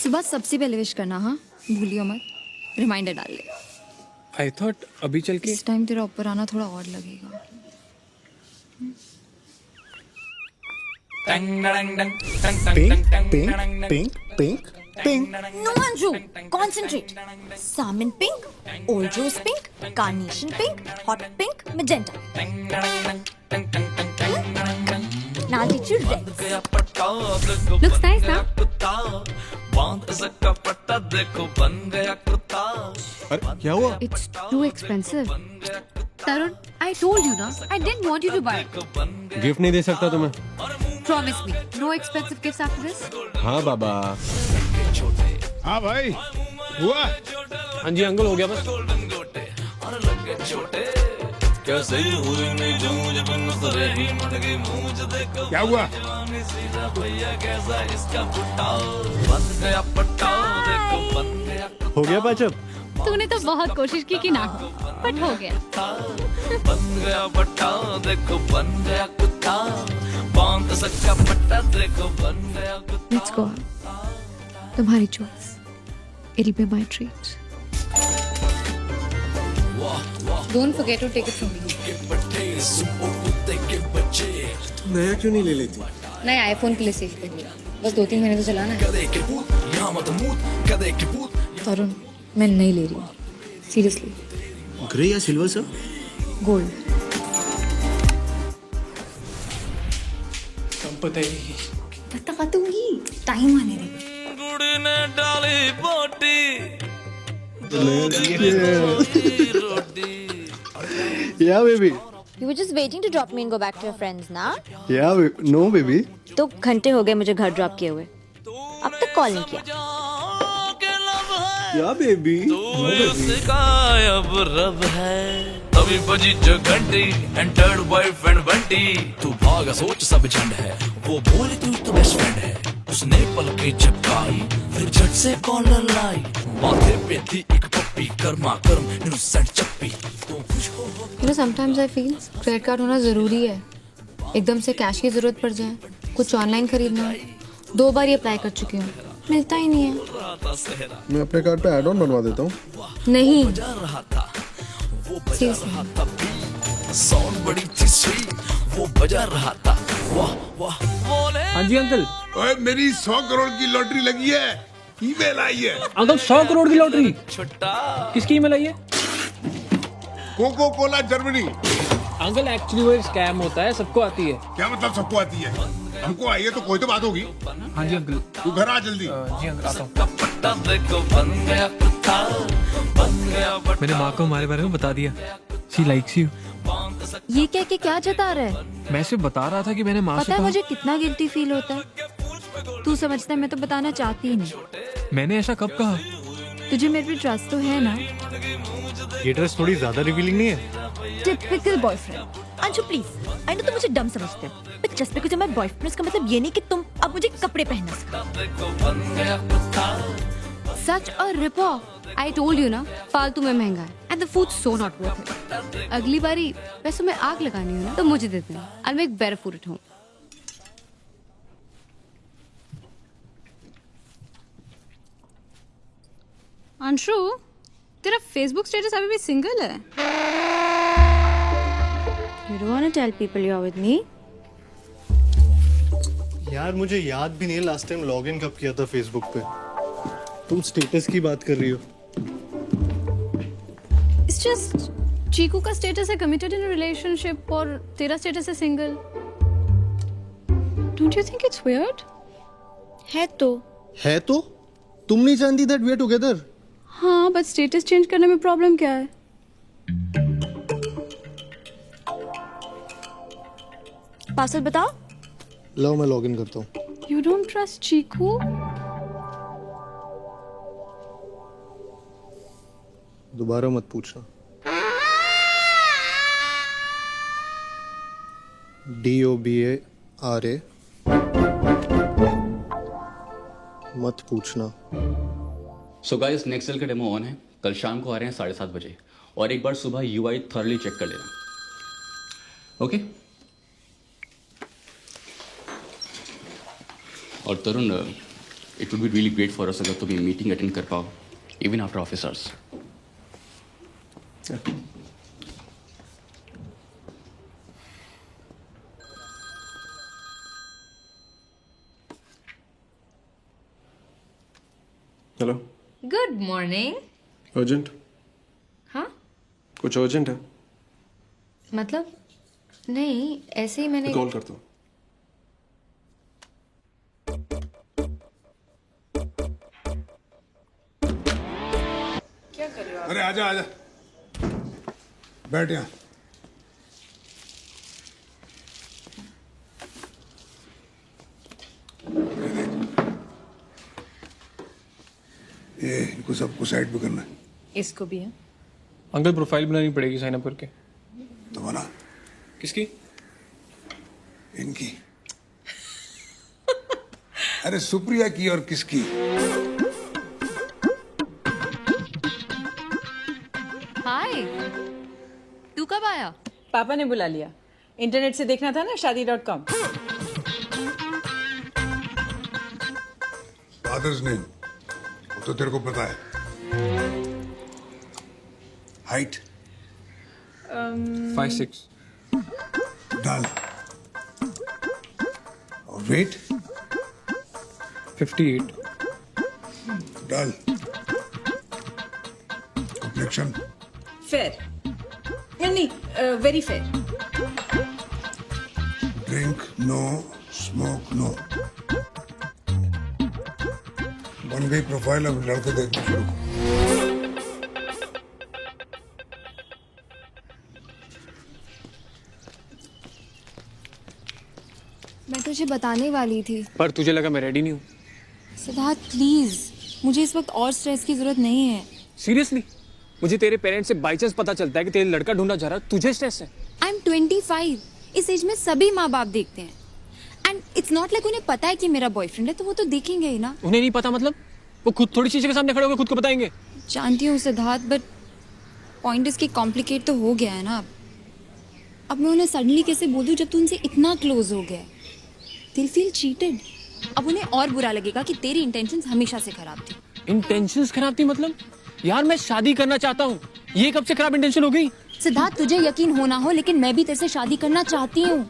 सुबह सबसे पहले विश करना, हाँ भूलियो मत। रिमाइंडर डाल ले। आई थॉट अभी चल के। इस टाइम तेरा ऊपर आना थोड़ा और लगेगा। Pink, pink. No, Anju. Concentrate. Salmon pink, old rose pink, carnation pink, hot pink, magenta. Now I'll teach you reds. Looks nice, ना? अरे क्या हुआ? It's too expensive. Tarun, I told you, na? I didn't want you to buy it. Gift नहीं दे सकता तुम्हें। Promise me, no expensive gifts after this. हाँ बाबा। हाँ भाई हुआ। हाँ जी अंकल, हो गया बस। क्या हुआ? हो गया पैचअप? तूने तो बहुत कोशिश की कि ना हो, बट हो गया। Let's go. तुम्हारी choice. It'll be my treat. Don't forget to take it from me. नया क्यों नहीं ले लेती? नए आईफोन के लिए सेव कर लिया। बस 2-3 महीने तो चलाना है। तरुण, मैं नहीं ले रही हूँ। Seriously. ग्रे या सिल्वर सर? Gold. कब बताइए? बता दूंगी, टाइम आने दे। Yeah baby. You were just waiting to drop me and go back to your friends, ना? Yeah baby. No baby. तो घंटे हो गए मुझे घर ड्रॉप किए हुए। अब तक कॉल नहीं किया। Yeah baby. अब रब है तभी बजी जो घंटी एंटर्ड बॉयफ्रेंड बंटी तू भागा सोच सब झंड है वो बोले तू तो बेस्ट फ्रेंड है उसने पलके झपकाई फिर झट से कॉलर लाई माथे पे थी एक पप्पी कर्मा कर्म इनोसेंट चप्पी तो खुश हो You know, sometimes I feel credit card होना जरूरी है। एकदम से कैश की जरूरत पड़ जाए, कुछ ऑनलाइन खरीदना हो। 2 बार ये अप्लाई कर चुकी हूँ, मिलता ही नहीं है। मैं अपने कार्ड पे ऐड ऑन बनवा देता हूँ। नहीं। साउंड बड़ी थी स्वीट वो बजा रहा था वाह वाह बोले हाँ जी अंकल। ओए मेरी 100 करोड़ की लॉटरी लगी है, ईमेल आई है। अंकल 100 करोड़ की लॉटरी छुट्टा किसकी ईमेल आई है? Coca Cola Germany. Uncle actually वो एक स्कैम होता है, सबको आती है। क्या मतलब सबको आती है? हमको आई है तो कोई तो बात होगी। हाँ जी अंकल। तू घर आ जल्दी। जी अंकल आता हूँ। कपटा देखो बन गया प्रथा, बन गया बटा। मैंने माँ को हमारे बारे में बता दिया। She likes you. ये कह के क्या जता रहा है? मैं सिर्फ बता रहा था कि मैंने माँ से पता है कहा। मुझे कितना गिल्टी फील होता है। तू समझता है मैं तो बताना चाहती ही नहीं। मैंने ऐसा कब कहा? तुझे मेरे पे ट्रस्ट तो है ना? ये ड्रेस थोड़ी ज्यादा रिवीलिंग नहीं है? Typical boyfriend. Anshu please, I know तुम मुझे डम समझते हो, बट जस्ट बिकॉज़ मैं बॉयफ्रेंड इसका मतलब ये नहीं कि तुम अब मुझे कपड़े पहनना सिखाओ। सच और रिपो। आई टोल्ड यू ना, फालतू में महंगा है and the food so not worth it. अगली बारी पैसों में आग लगानी हो ना तो मुझे देते हैं। I make better food at home. Anshu, तेरा फेसबुक स्टेटस अभी भी सिंगल है? You don't want to tell people you're with me? यार मुझे याद भी नहीं है लास्ट टाइम लॉगिन कब किया था फेसबुक पे। तुम स्टेटस की बात कर रही हो? It's just चीकू का स्टेटस है कमिटेड इन रिलेशनशिप और तेरा स्टेटस है single. Don't you think it's weird? है तो। है तो? तुम नहीं जानती दैट वी आर टुगेदर? हाँ, बट स्टेटस चेंज करने में प्रॉब्लम क्या है? पासवर्ड बताओ। लो मैं लॉगिन करता हूँ। You don't trust चीकू? दोबारा मत पूछना। DOBARA मत पूछना। सो गाइस नेक्स्ट सेल का डेमो ऑन है। कल शाम को आ रहे हैं 7:30 बजे और एक बार सुबह UI थॉरली चेक कर लेना। ओके और Tarun, it would be really great for us अगर तुम मीटिंग अटेंड कर पाओ even after office hours. Hello. Good morning. Urgent? हाँ कुछ अर्जेंट है? मतलब नहीं, ऐसे ही मैंने कॉल करता हूँ। क्या कर रहे हो आप? अरे आजा आजा, बैठ यहाँ। ये इनको सबको साइड पे करना है। इसको भी है। अंकल प्रोफाइल बनानी पड़ेगी साइन अप करके। तो बना। किसकी? इनकी। अरे सुप्रिया की और किसकी? हाय, तू कब आया? पापा ने बुला लिया। इंटरनेट से देखना था ना शादी.com। फादर्स नेम वो तो तेरे को पता है। हाइट 5'6". डाल। और वेट 58। डाल। कॉम्प्लेक्शन फेयर नहीं, very fair. Drink no, smoke no. बन गई प्रोफाइल, अब लड़के देखना शुरू। मैं तुझे बताने वाली थी। पर तुझे लगा मैं रेडी नहीं हूँ? सिद्धार्थ प्लीज, मुझे इस वक्त और स्ट्रेस की जरूरत नहीं है। सीरियसली? मुझे तेरे पेरेंट्स से बाई चांस पता चलता है कि तेरे लड़का ढूंढा जा रहा है, तुझे स्ट्रेस है? I M 25। इस एज में सभी माँ बाप देखते हैं एंड इट्स नॉट लाइक उन्हें पता है कि मेरा बॉयफ्रेंड है तो वो तो देखेंगे ही ना। उन्हें नहीं पता मतलब? वो खुद थोड़ी चीज़ के सामने खड़े होकर खुद को बताएंगे। जानती हूँ सिद्धार्थ, बट पॉइंट इसकी कॉम्प्लिकेट तो हो गया है ना। अब मैं उन्हें सडनली कैसे बोल दूँ जब तू उनसे इतना क्लोज हो गया? दिल फील चीटेड। अब उन्हें और बुरा लगेगा कि तेरी इंटेंशंस हमेशा से खराब थी। इंटेंशंस खराब थी मतलब? यार मैं शादी करना चाहता हूँ, ये कब से खराब इंटेंशन हो गई? सिद्धार्थ तुझे यकीन हो ना हो लेकिन मैं भी तेरे से शादी करना चाहती हूँ।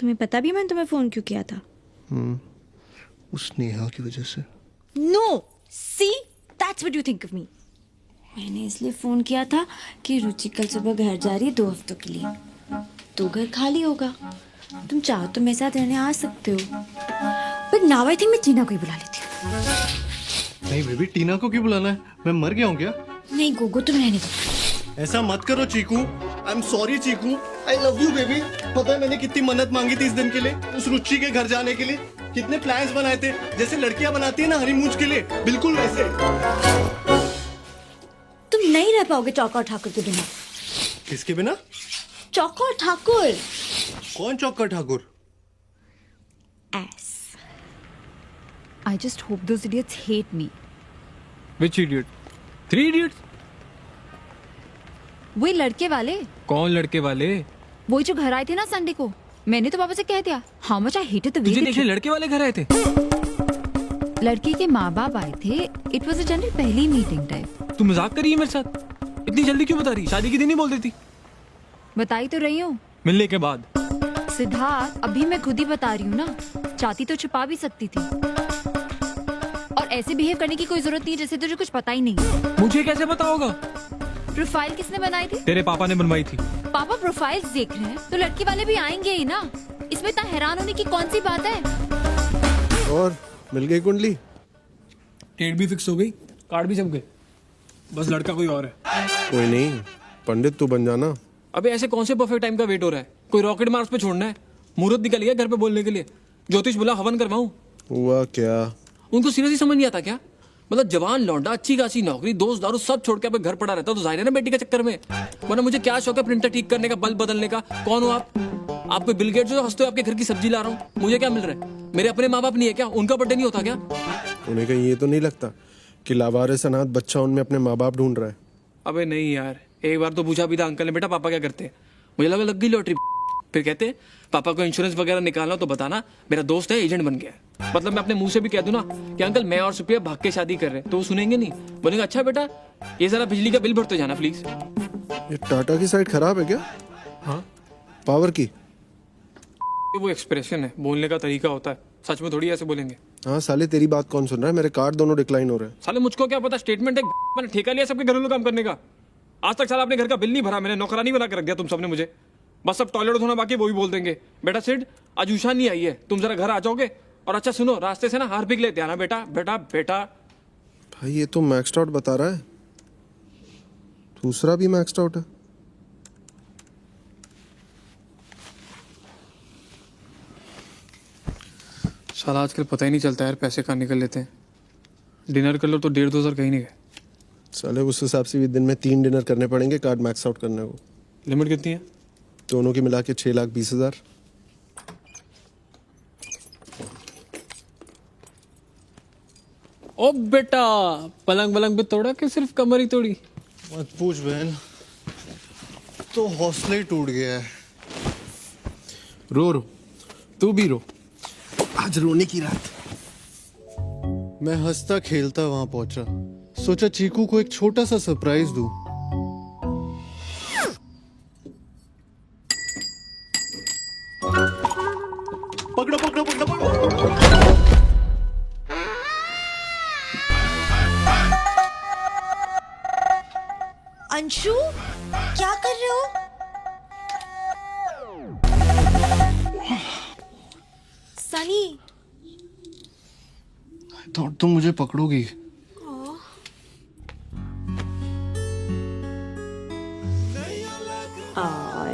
तुम्हें पता भी मैंने तुम्हें फोन क्यों किया था? उस नेहा की वजह से। No, see that's what you think of me. मैंने इसलिए फोन किया था कि रुचि कल सुबह घर जा रही है 2 हफ्तों के लिए, तो घर खाली होगा, तुम चाहो तो मेरे साथ रहने आ सकते हो। बट नाउ आई थिंक मैं टीना को ही बुला लेती हूँ। नहीं बेबी, टीना को क्यों बुलाना है? मैं मर गया हूँ क्या? नहीं गोगो, तुम रहने दो। ऐसा मत करो Cheeku. I am sorry Cheeku, I love you baby. पता है मैंने कितनी मन्नत मांगी थी इस दिन के लिए, उस रुचि के घर जाने के लिए। कितने प्लान्स बनाए थे, जैसे लड़कियां बनाती है ना हनीमून के लिए, बिल्कुल वैसे। तुम नहीं रह पाओगे चौका और ठाकुर के बिना। किसके बिना? चौका और ठाकुर। कौन चौका Thakur? S. I just hope those idiots hate me. Which idiot? 3 idiots? वही लड़के वाले, कौन लड़के वाले? वही जो घर आए थे ना संडे को। मैंने तो पापा से कह दिया how much I hated the way तुझे they देखने लड़के वाले घर आए थे? लड़की के माँ बाप आए थे। It was a general पहली मीटिंग टाइप। तू मजाक कर रही है मेरे साथ? इतनी जल्दी क्यों बता रही? शादी के दिन ही बोल देती। बताई तो रही हूँ। मिलने के बाद। सिद्धार्थ, अभी मैं खुद ही बता रही हूँ ना, चाहती तो छुपा भी सकती थी। और ऐसे बिहेव करने की कोई जरूरत नहीं जैसे तुझे कुछ पता ही नहीं है। मुझे कैसे पता होगा? प्रोफाइल किसने बनाई थी? तेरे पापा ने बनवाई थी। पापा प्रोफाइल्स देख रहे हैं तो लड़के वाले भी आएंगे ही ना। इसमें इतना हैरान होने की कौन सी बात है? और मिल गई कुंडली? डेट भी फिक्स हो गई, कार्ड भी जम गए, बस लड़का कोई और है। कोई नहीं, पंडित तू बन जाना। अबे ऐसे कौन से परफेक्ट टाइम का वेट हो रहा है? कोई रॉकेट मार्स पे छोड़ना है? मुहूर्त निकल गया घर पे बोलने के लिए। ज्योतिष बोला हवन करवाऊं। हुआ क्या? उनको सीरियसली समझ नहीं आता क्या? मतलब जवान लौंडा, अच्छी खासी नौकरी, दोस्त दारू सब छोड़ के अपने घर पड़ा रहता, तो जाहिर है ना बेटी के चक्कर में। वरना मुझे क्या शौक है प्रिंटर ठीक करने का, बल्ब बदलने का? कौन हो आप? आपको बिल गेट्स जो हंसते हो आपके घर की सब्जी ला रहा हूँ, मुझे क्या मिल रहा है? मेरे अपने माँ बाप नहीं है क्या? उनका बर्थडे नहीं होता क्या? उन्हें कहीं ये तो नहीं लगता कि लावारिस अनाथ बच्चा उनमें अपने माँ बाप ढूंढ रहा है? अबे नहीं यार, एक बार तो पूछा भी था अंकल ने, बेटा पापा क्या करते हैं? मुझे लगा लग गई लॉटरी। फिर कहते पापा को इंश्योरेंस वगैरह निकालना हो तो बताना, मेरा दोस्त है एजेंट बन गया है। मतलब मैं अपने मुंह से भी कह दूं ना कि अंकल मैं और सुप्रिया भाग के शादी कर रहे हैं, तो वो सुनेंगे नहीं, बोलेंगे अच्छा बेटा ये जरा बिजली का बिल भरते जाना प्लीज। ये टाटा की साइड खराब है क्या? हाँ पावर की? वो एक्सप्रेशन है, बोलने का तरीका होता है, सच में थोड़ी ऐसे बोलेंगे। हाँ साले तेरी बात कौन सुन रहा है? मेरे कार्ड दोनों डिक्लाइन हो रहे हैं। साले मुझको क्या पता, स्टेटमेंट है, मैंने ठेका लिया सबके घरेलू काम करने का। आज तक साला अपने घर का बिल नहीं भरा मैंने, नौकरानी बना के रख दिया तुम सबने मुझे। बस अब टॉयलेट धोना बाकी, वो भी बोल देंगे बेटा सिड आज उषा नहीं आई है, तुम जरा घर आ जाओगे। और अच्छा सुनो, रास्ते से ना हार्पिक लेते आना बेटा। बेटा बेटा भाई ये तो मैक्स्ड आउट बता रहा है, दूसरा भी मैक्स्ड आउट है। साला आजकल पता ही नहीं चलता यार, पैसे कहाँ निकल लेते हैं। डिनर कर लो तो 1,500 2,000 कहीं नहीं गए। साले उस हिसाब से भी दिन में 3 डिनर करने पड़ेंगे कार्ड मैक्स आउट करने को। लिमिट कितनी है? दोनों की मिला के 6,20,000। ओ बेटा पलंग पलंग पे तोड़ा कि सिर्फ कमर ही तोड़ी? मत पूछ बहन, तो हौसला ही टूट गया है। रो रो, तू भी रो, आज रोने की रात। मैं हंसता खेलता वहां पहुंचा, सोचा चीकू को एक छोटा सा सरप्राइज दूं। पकड़ो पकड़ो पकड़ो पकड़ो। अंशु क्या कर रहे हो? सनी थॉट तुम मुझे पकड़ोगी।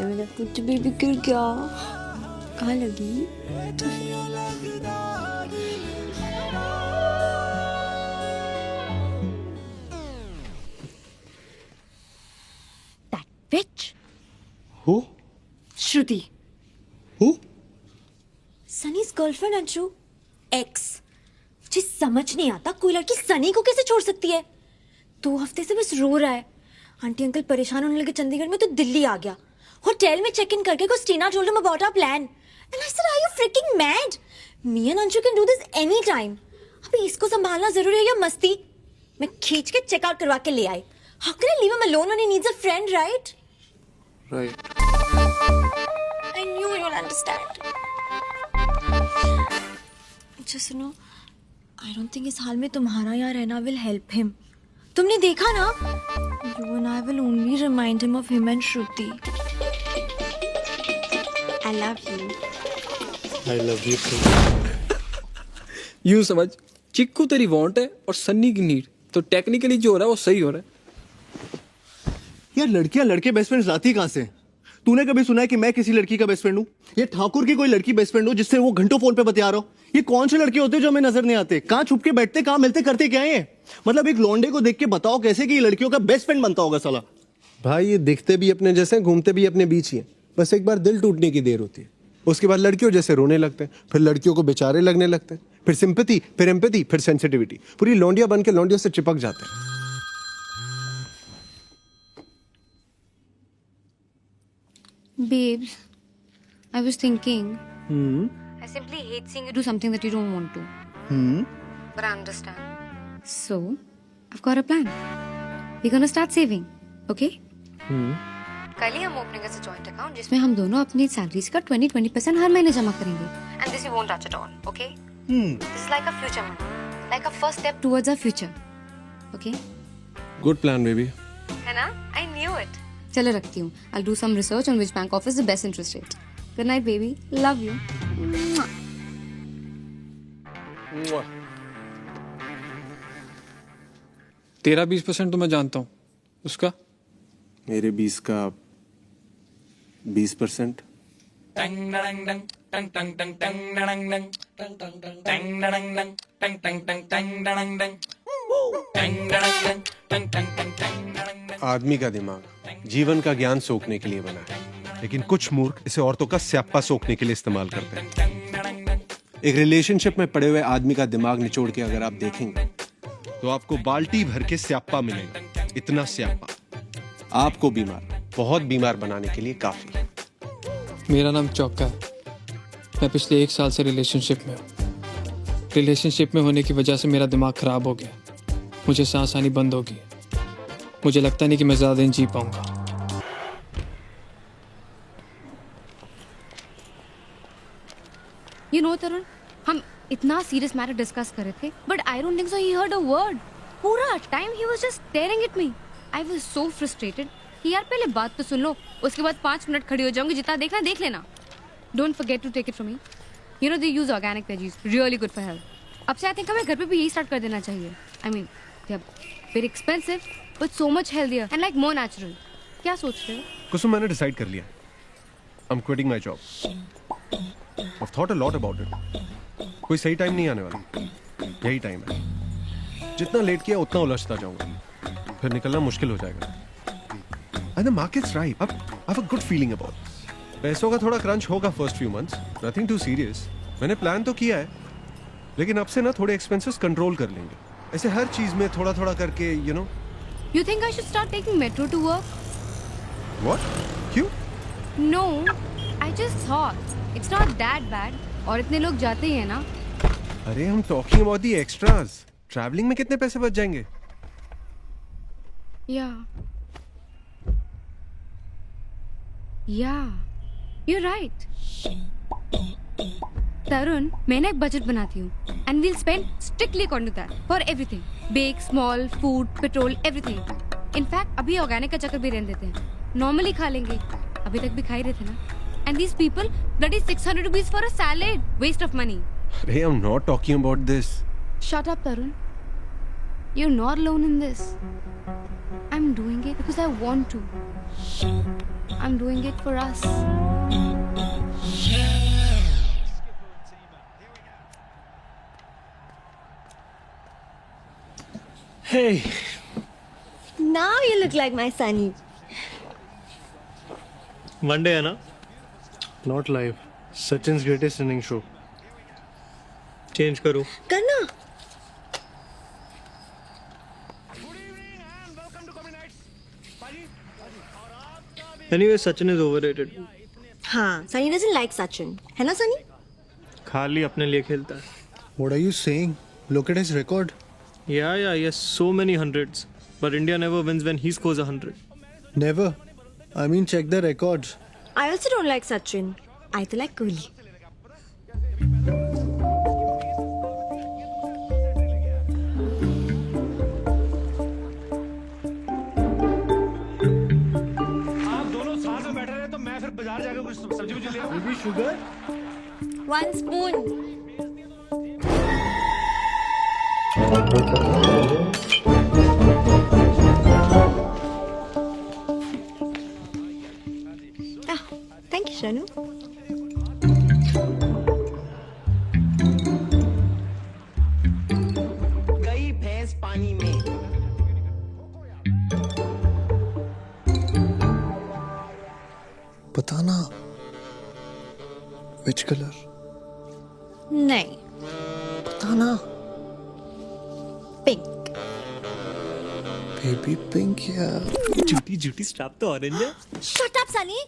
मेरा कुछ बेबी गिर गया, कहाँ लगी? That bitch. Who? Shruti. Who? Sunny's girlfriend Anshu, ex. मुझे समझ नहीं आता कोई लड़की सनी को कैसे छोड़ सकती है। 2 हफ्ते से बस रो रहा है। आंटी अंकल परेशान होने लगे चंडीगढ़ में तो दिल्ली आ गया। होटल में चेक इन करके Christina told him about our plan and I said are you freaking mad? Me and Anshu can do this any time. अभी इसको संभालना जरूरी है या मस्ती? मैं खींच के चेक आउट करवा के ले आई। How can I leave him alone when he needs a friend, right? Right. I knew you'll understand. अच्छा सुनो, आई डोंट थिंक इस हाल में तुम्हारा यहाँ रहना विल हेल्प हिम. तुमने देखा ना, you and I will only remind him of him and Shruti. I love you. I love you too. यूं समझ, चिक्कू तेरी वांट है और सन्नी की नीड, तो टेक्निकली जो हो रहा है वो सही हो रहा है. यार लड़कियां लड़के बेस्ट फ्रेंड्स लाती कहां से? तूने कभी सुना है कि मैं किसी लड़की का बेस्ट फ्रेंड हूं? ये ठाकुर की कोई लड़की बेस्ट फ्रेंड हो जिससे वो घंटों फोन पे बतिया रहा हो? ये कौन से लड़के होते हैं जो हमें नजर नहीं आते? कहां छुप के बैठते, कहां मिलते, करते क्या है? मतलब एक लौंडे को देख के बताओ कैसे कि ये लड़कियों का बेस्ट फ्रेंड बनता होगा साला. भाई ये दिखते भी अपने जैसे हैं, घूमते भी अपने बीच ही हैं. बस एक बार दिल टूटने की देर होती है, उसके बाद लड़कियों जैसे रोने लगते हैं, फिर लड़कियों को बेचारे लगने लगते हैं, फिर सिंपैथी, फिर एम्पैथी, फिर सेंसिटिविटी. पूरी लौंडिया बन के लौंडियों से चिपक जाते हैं. Babes, I was thinking. I simply hate seeing you do something that you don't want to. But I understand. So, I've got a plan. We're gonna start saving, okay? कल ही हम opening as a joint account जिसमें हम दोनों अपनी salaries का 20% हर महीने जमा करेंगे. And this you won't touch at all, okay? This is like a future money, like a first step towards our future, okay? Good plan baby. है ना? I knew it. चलो रखती हूँ. I'll do some research on which bank offers the best interest rate. Good night, baby. Love you. तेरा 20% तो मैं जानता हूँ, उसका मेरे 20 का 20%. आदमी का दिमाग जीवन का ज्ञान सोखने के लिए बना है, लेकिन कुछ मूर्ख इसे औरतों का स्यापा सोखने के लिए इस्तेमाल करते हैं. एक रिलेशनशिप में पड़े हुए आदमी का दिमाग निचोड़ के अगर आप देखेंगे तो आपको बाल्टी भर के स्यापा मिलेगा. इतना स्यापा आपको बीमार, बहुत बीमार बनाने के लिए काफी है. मेरा नाम चौका है. मैं पिछले 1 साल से रिलेशनशिप में हूँ. रिलेशनशिप में होने की वजह से मेरा दिमाग खराब हो गया. मुझे सांस आनी बंद हो गई. मुझे लगता नहीं कि मैं ज़्यादा दिन जी पाऊंगा. You know, तरुण, हम इतना सीरियस मैटर डिस्कस कर रहे थे, but I don't think so he heard a word. पूरा time he was just staring at me. I was so frustrated कि यार पहले बात तो सुन लो, उसके बाद 5 मिनट खड़ी हो जाऊंगी. जितना देखना देख लेना. Don't forget to take it from me. You know they use organic veggies, really good for health. अब से आई थिंक हमें घर पे भी यही स्टार्ट कर देना चाहिए. I mean they are very expensive but so much healthier and like more natural. क्या सोच रहे हो? कुसुम, मैंने डिसाइड कर लिया. I am quitting my job. I've thought a lot about it. कोई सही टाइम नहीं आने वाला. यही टाइम है. जितना लेट किया उतना उलझता जाऊंगा, फिर निकलना मुश्किल हो जाएगा. And the market's right. I have a good feeling about it. पैसों का थोड़ा क्रंच होगा first few months. Nothing too serious. मैंने प्लान तो किया है, लेकिन अब से ना थोड़े एक्सपेंसेस कंट्रोल कर लेंगे. ऐसे हर चीज में थोड़ा थोड़ा करके, you know. You think I should start taking metro to work? What? क्यों? No, I just thought. It's not that bad. और इतने लोग जाते ही हैं ना. अरे हम talking about the extras. Travelling में कितने पैसे बच जाएंगे? Yeah, you're right. तरुण, मैं ना एक बजट बनाती हूँ. And we'll spend strictly according to that for everything. Big, small, food, petrol, everything. In fact, अभी ऑर्गेनिक का चक्कर भी रहने देते हैं. नॉर्मली खा लेंगे. अभी तक भी खा ही रहे थे ना. And these people, bloody 600 rupees for a salad. Waste of money. Hey, I'm not talking about this. Shut up, Tarun. You're not alone in this. I'm doing it because I want to. I'm doing it for us. Hey. Now you look like my Sunny. One day है ना? Not live. Sachin's greatest inning show. Change करो. करना. Anyway, Sachin is overrated. हाँ, Sunny doesn't like Sachin. है ना Sunny? खाली अपने लिए खेलता है. What are you saying? Look at his record. Yeah, he has so many hundreds. But India never wins when he scores 100. Never. I mean, check the records. I also don't like Sachin. I to like Kohli. Maybe sugar? 1 spoon. Thank you, Shanu. गई भैंस पानी में। बताना which color? नहीं. बताना Pink. Baby pink या जूटी जूटी स्ट्रैप तो ऑरेंज है। Shut up, Sunny.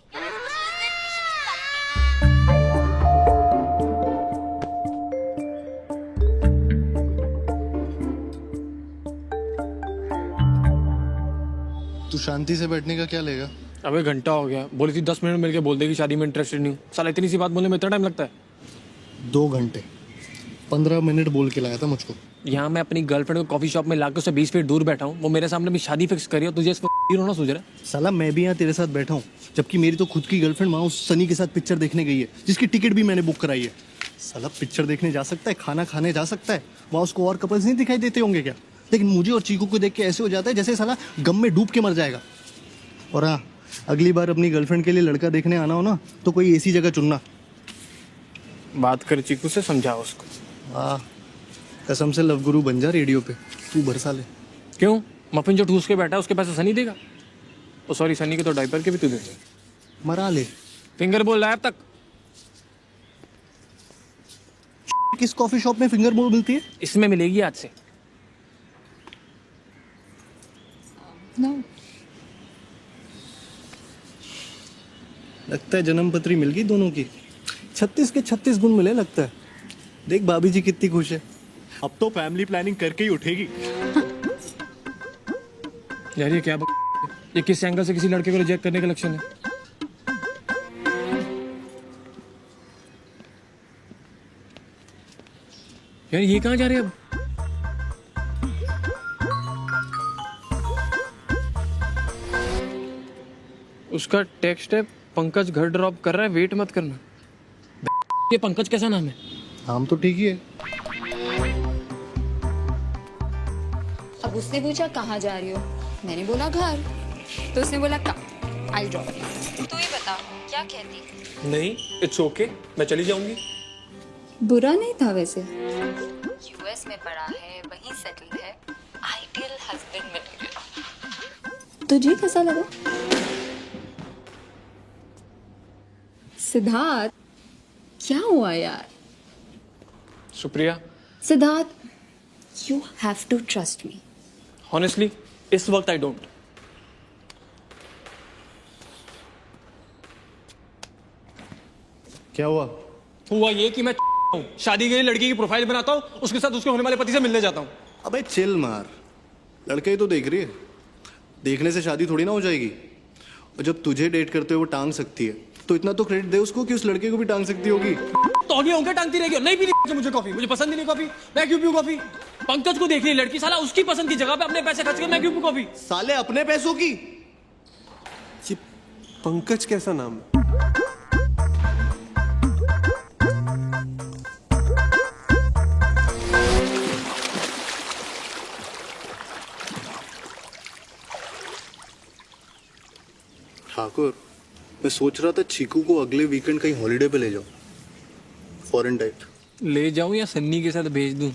तू शांति से बैठने का क्या लेगा? अबे घंटा हो गया, बोली थी 10 मिनट मिलके बोल देगी शादी में इंटरेस्टेड नहीं हूँ। साला इतनी सी बात बोलने में इतना टाइम लगता है? 2 घंटे 15 मिनट बोल के लाया था मुझको। यहाँ मैं अपनी गर्लफ्रेंड को कॉफी शॉप में लाकर उससे 20 फीट दूर बैठा हूँ, वो मेरे सामने भी शादी फिक्स करी और तुझे इस पर होना सोच रहा है? साला मैं भी यहाँ तेरे साथ बैठा हूँ, जबकि मेरी तो खुद की गर्लफ्रेंड वहाँ उस सनी के साथ पिक्चर देखने गई है, जिसकी टिकट भी मैंने बुक कराई है। साला पिक्चर देखने जा सकता है, खाना खाने जा सकता है, वहाँ उसको और कपल्स नहीं दिखाई देते होंगे क्या? लेकिन मुझे और चीकू को देख के ऐसे हो जाता है जैसे साला गम में डूब के मर जाएगा। और हाँ, अगली बार अपनी गर्लफ्रेंड के लिए लड़का देखने आना हो ना तो कोई ऐसी जगह चुनना। बात कर चीकू से, समझाओ उसको। हाँ, कसम से लव गुरु बन जा रेडियो पे, तू भरसा ले। क्यों? मफिन जो ठूस के बैठा है उसके पैसे सनी देगा? ओ सॉरी, सनी के तो डायपर के भी तू दे दे। मरा ले। फिंगर बोल रहा है अब तक? किस कॉफी शॉप में फिंगर बोल मिलती है? इसमें मिलेगी आज से। No. लगता है जन्म पत्री मिल गई दोनों की। 36 के 36 गुण मिले लगता है। देख भाभी जी कितनी खुश है, अब तो फैमिली प्लानिंग करके ही उठेगी। यार ये क्या ये किस एंगल से किसी लड़के को रिजेक्ट करने का लक्षण है? यार ये कहाँ जा रहे हैं अब? उसका टेक्स्ट है पंकज घर ड्रॉप कर रहा है, वेट मत करना। ये पंकज कैसा नाम है? नाम तो ठीक ही है। अब उसने पूछा कहाँ जा रही हो, मैंने बोला घर, तो उसने बोला कब आई ड्रॉप। तू ही बता क्या कहती? नहीं, इट्स ओके, मैं चली जाऊंगी। बुरा नहीं था वैसे। यूएस में पढ़ा है, वहीं सेटल है, आइडियल हस्बैंड मटेरियल। तुझे कैसा लगा? सिद्धार्थ क्या हुआ यार? Supriya, Siddharth, you have to trust me. Honestly इस वक्त आई डोंट। क्या हुआ? हुआ ये कि मैं हूँ, शादी के लिए लड़की की प्रोफाइल बनाता हूँ, उसके साथ उसके होने वाले पति से मिलने जाता हूँ। अबे चिल मार, लड़के ही तो देख रही है, देखने से शादी थोड़ी ना हो जाएगी। और जब तुझे डेट करते हुए वो टांग सकती है तो इतना तो क्रेडिट दे उसको कि उस लड़के को भी टांग सकती होगी। तो आगे होंगे टांगती रहेगी। नहीं पीनी मुझे कॉफी, मुझे पसंद ही नहीं कॉफी, मैं क्यों पीऊं कॉफी? पंकज को देख रही लड़की, साला उसकी पसंद की जगह पे अपने पैसे खर्च कर मैं क्यों पीऊं कॉफी? साले अपने पैसों की। ये पंकज कैसा नाम है? ठाकुर, मैं सोच रहा था चीकू को अगले वीकेंड कहीं हॉलीडे पे ले जाऊं, फॉरेन टाइप। ले जाऊं या सन्नी के साथ भेज दूं?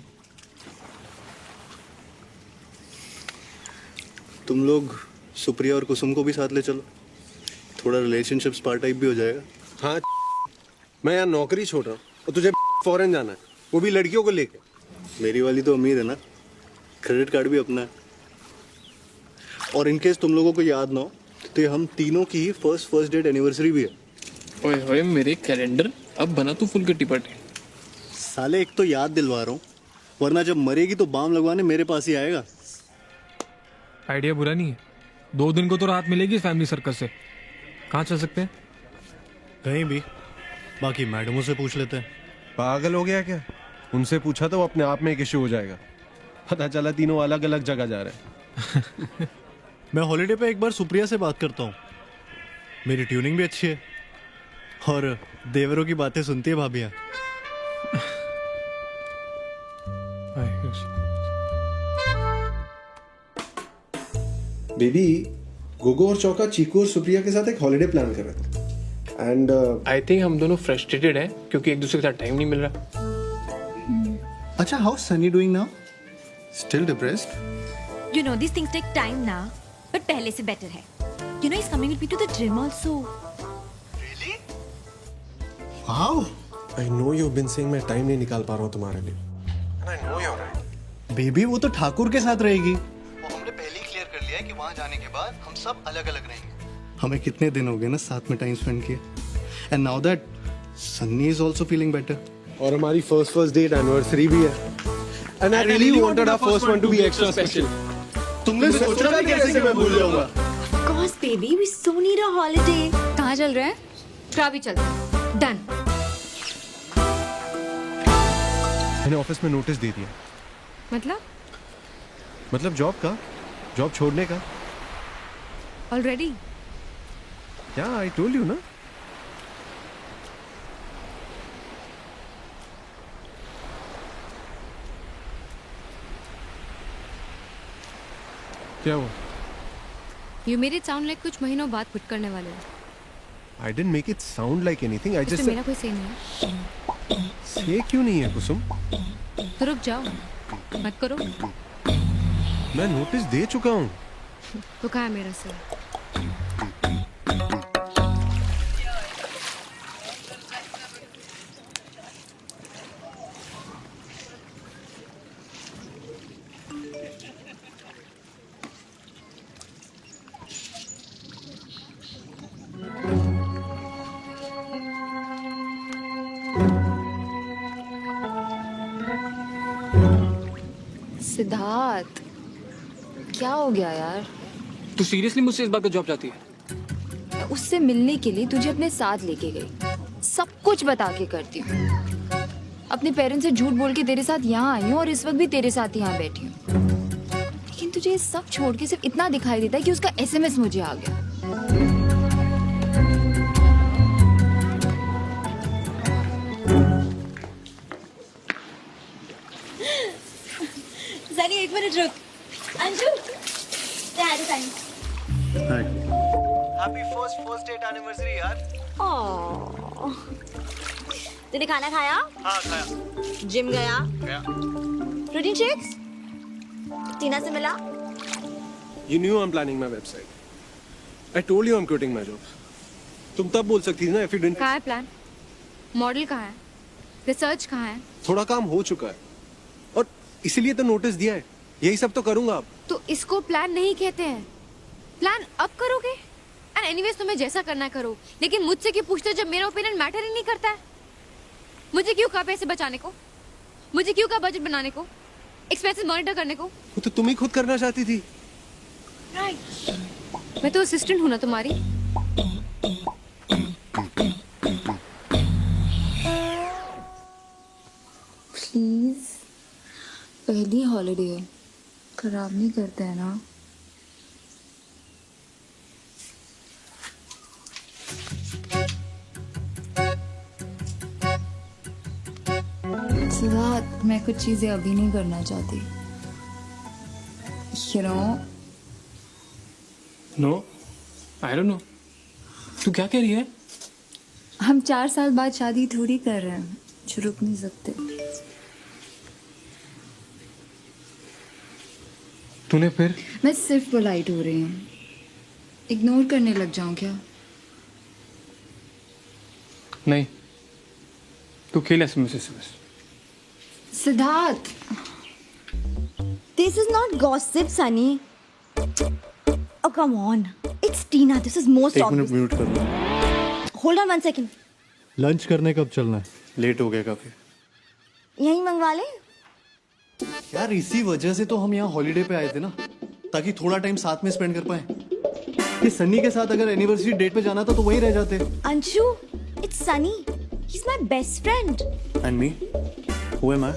तुम लोग सुप्रिया और कुसुम को भी साथ ले चलो, थोड़ा रिलेशनशिप स्पार टाइप भी हो जाएगा। हाँ, मैं यहाँ नौकरी छोड़ रहा हूँ और तुझे फॉरेन जाना है, वो भी लड़कियों को लेके। मेरी वाली तो अमीर है ना, क्रेडिट कार्ड भी अपना है। और इनकेस तुम लोगों को याद ना हो तो ये हम तीनों की ही फर्स्ट डेट एनिवर्सरी भी है। ओए होए मेरे कैलेंडर, अब बना तू फुल कट्टी पट्टी। साले एक तो याद दिलवा रहा हूँ, वरना जब मरेगी तो बाम लगवाने मेरे पास ही आएगा। आइडिया बुरा नहीं है, 2 दिन को तो राहत मिलेगी फैमिली सर्कस से। कहाँ चल सकते हैं? कहीं भी, बाकी मैडमों से पूछ लेते हैं। पागल हो गया क्या? उनसे पूछा तो अपने आप में एक इश्यू हो जाएगा। पता चला तीनों अलग अलग जगह जा रहे हैं। मैं हॉलीडे पे एक बार सुप्रिया से बात करता हूँ, मेरी ट्यूनिंग भी अच्छी है और देवरों की बातें सुनती है भाभियाँ। बेबी, गोगो और चौका चीकू और सुप्रिया के साथ एक हॉलिडे प्लान कर रहे थे एंड आई थिंक हम दोनों फ्रस्ट्रेटेड हैं क्योंकि एक दूसरे के साथ टाइम नहीं मिल रहा। अच्छा, how Sunny doing now? Still depressed? You know these things take time now, but पहले से better है. You know he's coming with me to the gym also. Wow. I know you've been saying मैं time नहीं निकाल पा रहा हूँ तुम्हारे लिए. And I know you're right. Baby, वो तो ठाकुर के साथ रहेगी। वो हमने पहले ही क्लियर कर लिया है कि वहाँ जाने के बाद हम सब अलग-अलग रहेंगे। हमें कितने दिन हो गए ना साथ में टाइम स्पेंड किए। And now that Sunny is also feeling better. और हमारी फर्स्ट डेट एनिवर्सरी भी है. And I really wanted our first one to be extra special. तुमने सोचा था कैसे कि मैं भूल जाऊंगा? Of course, baby, we so need a holiday. कहाँ चल रहे हैं? ट्रावी चलते हैं। Done. मैंने ऑफिस में नोटिस दे दिया. मतलब जॉब का, जॉब छोड़ने का. Already? Yeah, I told you ना. क्या हुआ? You made it sound like कुछ महीनों बाद quit करने वाले हो। I didn't make it sound like anything. I just. मेरा कोई say नहीं है। से क्यों नहीं है कुसुम? तो रुक जाओ, मत करो। मैं नोटिस दे चुका हूँ। तो कहाँ है मेरा से? सिद्धार्थ, क्या हो गया यार? तू सीरियसली मुझसे इस बात का जॉब चाहती है? मैं उससे मिलने के लिए तुझे अपने साथ लेके गई, सब कुछ बता के करती हूँ। अपने पेरेंट्स से झूठ बोल के तेरे साथ यहाँ आई हूँ और इस वक्त भी तेरे साथ यहाँ बैठी हूँ। लेकिन तुझे ये सब छोड़ के सिर्फ इतना दिखाई देता है कि उसका SMS मुझे आ गया। सनी, एक मिनट रुक. Anshu, say hi to Sunny. Hi. Happy first date anniversary यार. Oh. तूने खाना खाया? हाँ, खाया. जिम गया? गया. Protein shakes? टीना से मिला? You knew I'm planning my website. I told you I'm quitting my job. तुम तब बोल सकती थी ना if you didn't. कहाँ है प्लान? मॉडल कहाँ है? रिसर्च कहाँ है? थोड़ा काम हो चुका है और इसीलिए तो नोटिस दिया है. यही सब तो करूंगा अब. तो इसको प्लान नहीं कहते हैं. प्लान अब करोगे? एंड एनीवेज तुम्हें जैसा करना है करो. लेकिन मुझसे क्यों पूछते हो जब मेरा ओपिनियन मैटर ही नहीं करता है? मुझे क्यों कहा पैसे बचाने को? मुझे क्यों कहा बजट बनाने को? एक्सपेंसेस मॉनिटर करने को? वो तो तुम ही खुद करना चाहती थी. राइट. मैं तो असिस्टेंट हूँ ना तुम्हारी. प्लीज, पहली हॉलिडे है, खराब नहीं करते हैं ना. सिद्धार्थ, मैं कुछ चीजें अभी नहीं करना चाहती. You know? No, I don't know. तू क्या कह रही है? हम 4 साल बाद शादी थोड़ी कर रहे हैं, जो रुक नहीं सकते. तूने फिर? मैं सिर्फ पोलाइट हो रही हूँ. इग्नोर करने लग जाऊं क्या? नहीं, तू खेल SMS से बस. Siddharth, This is not gossip, Sunny. Oh, come on. It's Tina. This is most एक obvious. मिनट म्यूट कर लो. Hold on 1 second. लंच करने कब चलना है? लेट हो गया काफी. यहीं मंगवा ले. यार इसी वजह से तो हम यहाँ हॉलिडे पे आए थे ना, ताकि थोड़ा टाइम साथ में स्पेंड कर पाए. कि सन्नी के साथ अगर एनिवर्सरी डेट पे जाना था तो वहीं रह जाते. Anshu, it's Sunny. He's my best friend. And me? Who am I?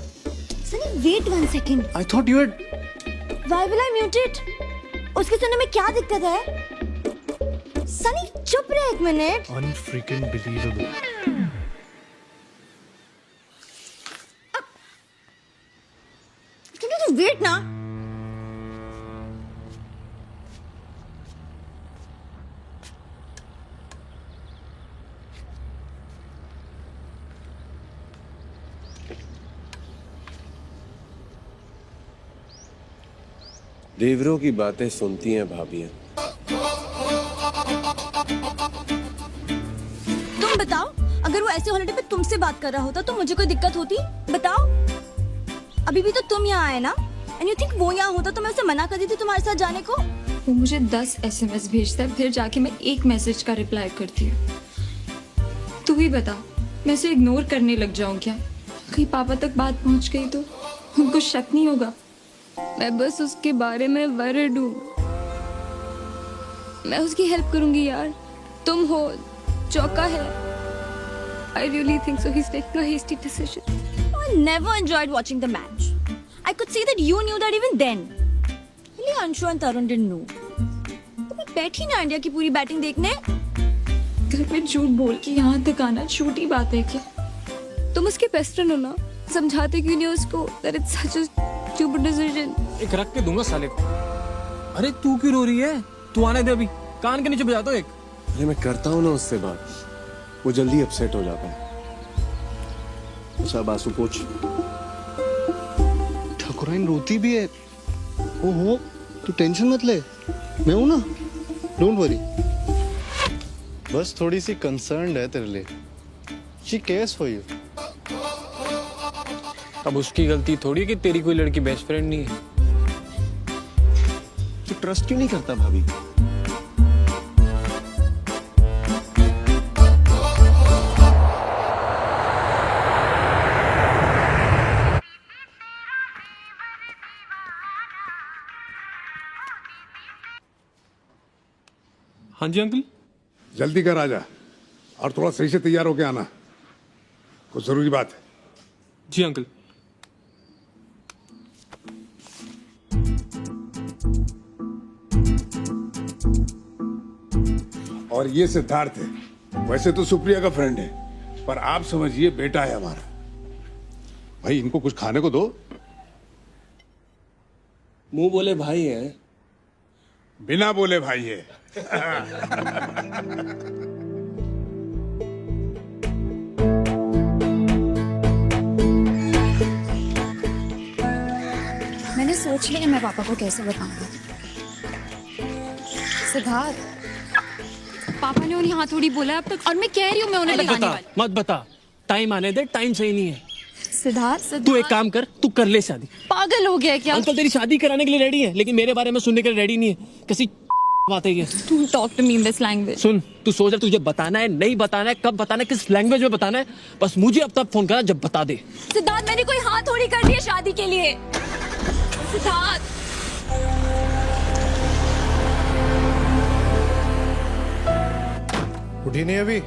Sunny, wait 1 second. I thought you had. Why will I mute it? उसके सुनने में क्या दिक्कत है? Sunny, चुप रहे 1 मिनट. Unfreaking believable. देवरों की बातें सुनती हैं भाभियां। तुम बताओ, अगर वो ऐसे हॉलिडे पे तुमसे बात कर रहा होता तो मुझे कोई दिक्कत होती? बताओ। अभी भी तो तुम यहाँ आए ना, एंड यू थिंक वो यहाँ होता तो मैं उसे मना कर देती तुम्हारे साथ जाने को? वो मुझे 10 SMS भेजता है, फिर जाके मैं एक मैसेज का रिप्लाई करती हूँ। तू ही बता, मैं उसे इग्नोर करने लग जाऊँ क्या? कहीं पापा तक बात पहुँच गई तो उनको शक नहीं होगा? मैं बस उसके बारे में वरीड हूँ। मैं उसकी हेल्प करूंगी यार। तुम हो, चौका है। I really think so. He's taking a hasty decision. I never enjoyed watching the match. I could see that you knew that even then. Only Anshu and Tarun didn't know. तो मैं बैठी ना इंडिया की पूरी batting देखने। घर में झूठ बोल के यहाँ तक आना छोटी बात है क्या? तुम उसके बेस्ट फ्रेंड हो ना, समझाते क्यों नहीं उसको that it's such a stupid decision? एक रख के दूंगा साले को। अरे तू क्यों रो रही है? तू आने दे अभी, कान के नीचे बजा दो एक। अरे मैं करता हूँ ना उससे बात, वो जल्दी अपसेट हो जाता है। सब आंसू पोंछ। ठाकुराइन रोती भी है। ओहो, तू टेंशन मत ले, मैं हूं ना, डोंट वरी। बस थोड़ी सी कंसर्न्ड है तेरे लिए। She cares for you. अब उसकी गलती थोड़ी कि तेरी कोई लड़की बेस्ट फ्रेंड नहीं है। तू ट्रस्ट क्यों नहीं करता भाभी? हाँ जी अंकल। जल्दी कर आजा, और थोड़ा सही से तैयार होके आना, कुछ जरूरी बात है। जी अंकल। और ये सिद्धार्थ है, वैसे तो सुप्रिया का फ्रेंड है, पर आप समझिए बेटा है हमारा। भाई इनको कुछ खाने को दो। मुंह बोले भाई है, बिना बोले भाई है। मैंने सोच लिया मैं पापा को कैसे बताऊंगा। सिद्धार्थ, पापा ने उन्हें हाँ थोड़ी बोला अब तक, और मैं कह रही हूँ मैं उन्हें बताने वाली। मत बता, टाइम आने दे, टाइम सही नहीं है। सिद्धार्थ, तू एक काम कर, तू कर ले शादी। पागल हो गया क्या? अंकल तेरी शादी कराने के लिए रेडी है, लेकिन मेरे बारे में सुनने के लिए रेडी नहीं है। किसी बात है ये। Don't talk to me in this language. सुन, तू सोच रहा तुझे बताना है, नहीं बताना है, कब बताना है, किस लैंग्वेज में बताना है, बस मुझे अब तक फोन करा जब बता दे। सिद्धार्थ, मैंने कोई हाँ थोड़ी कर दी है शादी के लिए। सिद्धार्थ, उठी नहीं अभी?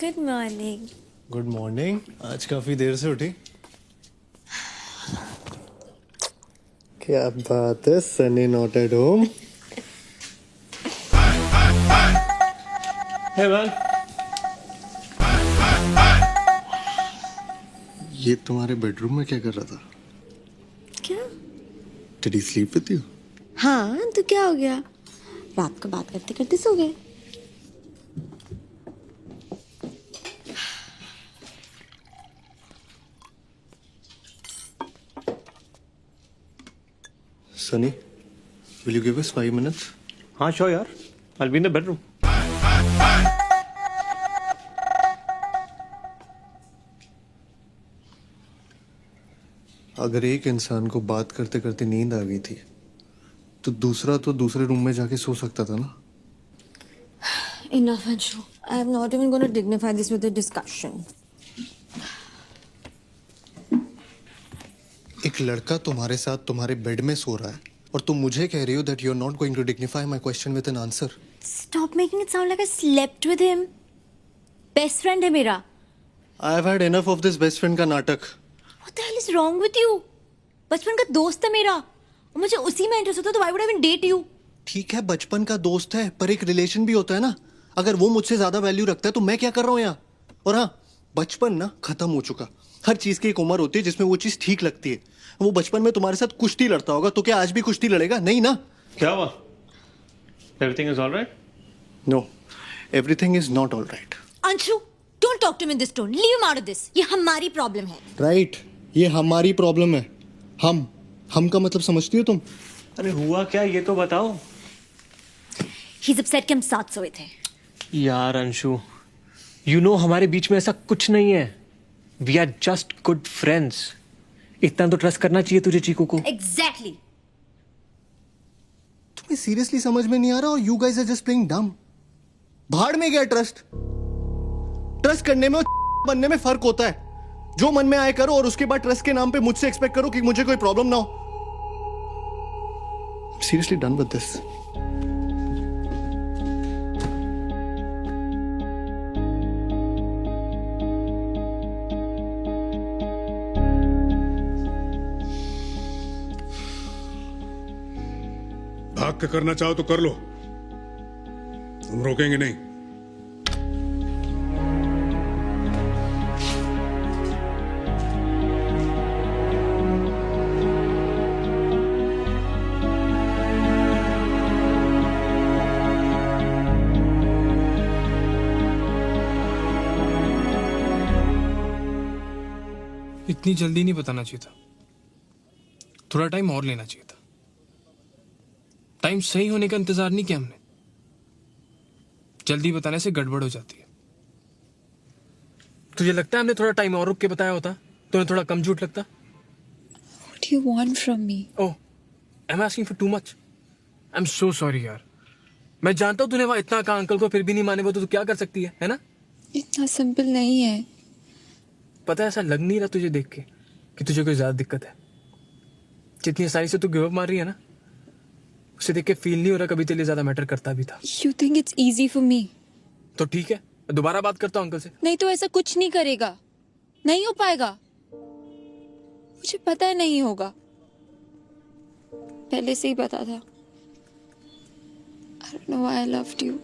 Good morning. Good morning. आज काफी देर से उठी। क्या बात है, Sunny not at home. Hey man, ये तुम्हारे बेडरूम में क्या कर रहा था? क्या? Did he sleep with you? हाँ, तो क्या हो गया? रात को बात करते करते सो गए। Sunny, will you give us 5 minutes? हाँ श्योर यार, I'll be in the bedroom. अगर एक इंसान को बात करते करते नींद आ गई थी, तो दूसरा तो दूसरे रूम में जाके सो सकता था ना? Enough, Anshu. I am not even going to dignify this with a discussion. एक लड़का तुम्हारे साथ तुम्हारे बेड में सो रहा है और तुम मुझे कह रही हो that you're not going to dignify my question with an answer. Stop making it sound like I slept with him. Best friend है मेरा. I've had enough of this best friend का नाटक. What the hell is wrong with you? बचपन का दोस्त है मेरा, और मुझे उसी में इंटरेस्ट होता तो why would I even date you? ठीक है, बचपन का दोस्त है, पर एक रिलेशन भी होता है ना। अगर वो मुझसे ज्यादा वैल्यू रखता है तो मैं क्या कर रहा हूँ यहाँ? और हाँ, बचपन ना खत्म हो चुका। हर चीज की एक उम्र होती है जिसमें वो चीज ठीक लगती है। वो बचपन में तुम्हारे साथ कुश्ती लड़ता होगा, तो क्या आज भी कुश्ती लड़ेगा? नहीं ना। क्या हुआ? Everything is all right? No, everything is not all right. Anshu, don't talk to me in this tone. Leave him out of this. ये हमारी प्रॉब्लम है। Right, ये हमारी प्रॉब्लम है। हम हम का मतलब समझती हो तुम? अरे हुआ क्या ये तो बताओ। He's upset कि हम साथ सोए थे। यार अंशु, यू नो हमारे बीच में ऐसा कुछ नहीं है। We are just good friends. इतना तो ट्रस्ट करना चाहिए तुझे चीकू को। Exactly. तुम्हें सीरियसली समझ में नहीं आ रहा और you guys are just playing dumb. भाड़ में गया ट्रस्ट। ट्रस्ट करने में और बनने में फर्क होता है। जो मन में आए करो और उसके बाद ट्रस्ट के नाम पे मुझसे एक्सपेक्ट करो कि मुझे कोई प्रॉब्लम ना हो। Seriously done with this. भाग के करना चाहो तो कर लो, तुम रोकेंगे नहीं। इतनी जल्दी नहीं बताना चाहिए था, थोड़ा टाइम और लेना चाहिए था। टाइम सही होने का इंतजार नहीं किया हमने। जल्दी बताने से गड़बड़ हो जाती है। तुझे लगता है हमने थोड़ा टाइम और रुक के बताया होता तो थोड़ा कम झूठ लगता? What do you want from me? Oh, I'm asking for too much. I'm so sorry यार। मैं जानता हूँ तूने वहां इतना कहा अंकल को, फिर भी नहीं माने वो, तो तू क्या कर सकती है ना? इतना सिंपल नहीं है। पता है ऐसा लग नहीं रहा तुझे देख के कि तुझे कोई ज्यादा दिक्कत है। जितनी आसानी से तू गिव अप मार रही है ना, उसे देख के फील नहीं हो रहा कभी तेरे लिए ज्यादा मैटर करता भी था। You think it's easy for me? तो ठीक है, मैं दोबारा बात करता हूँ अंकल से। नहीं तो ऐसा कुछ नहीं करेगा, नहीं हो पाएगा। मुझे पता है नहीं होगा, पहले से ही पता था। I don't know why I loved you.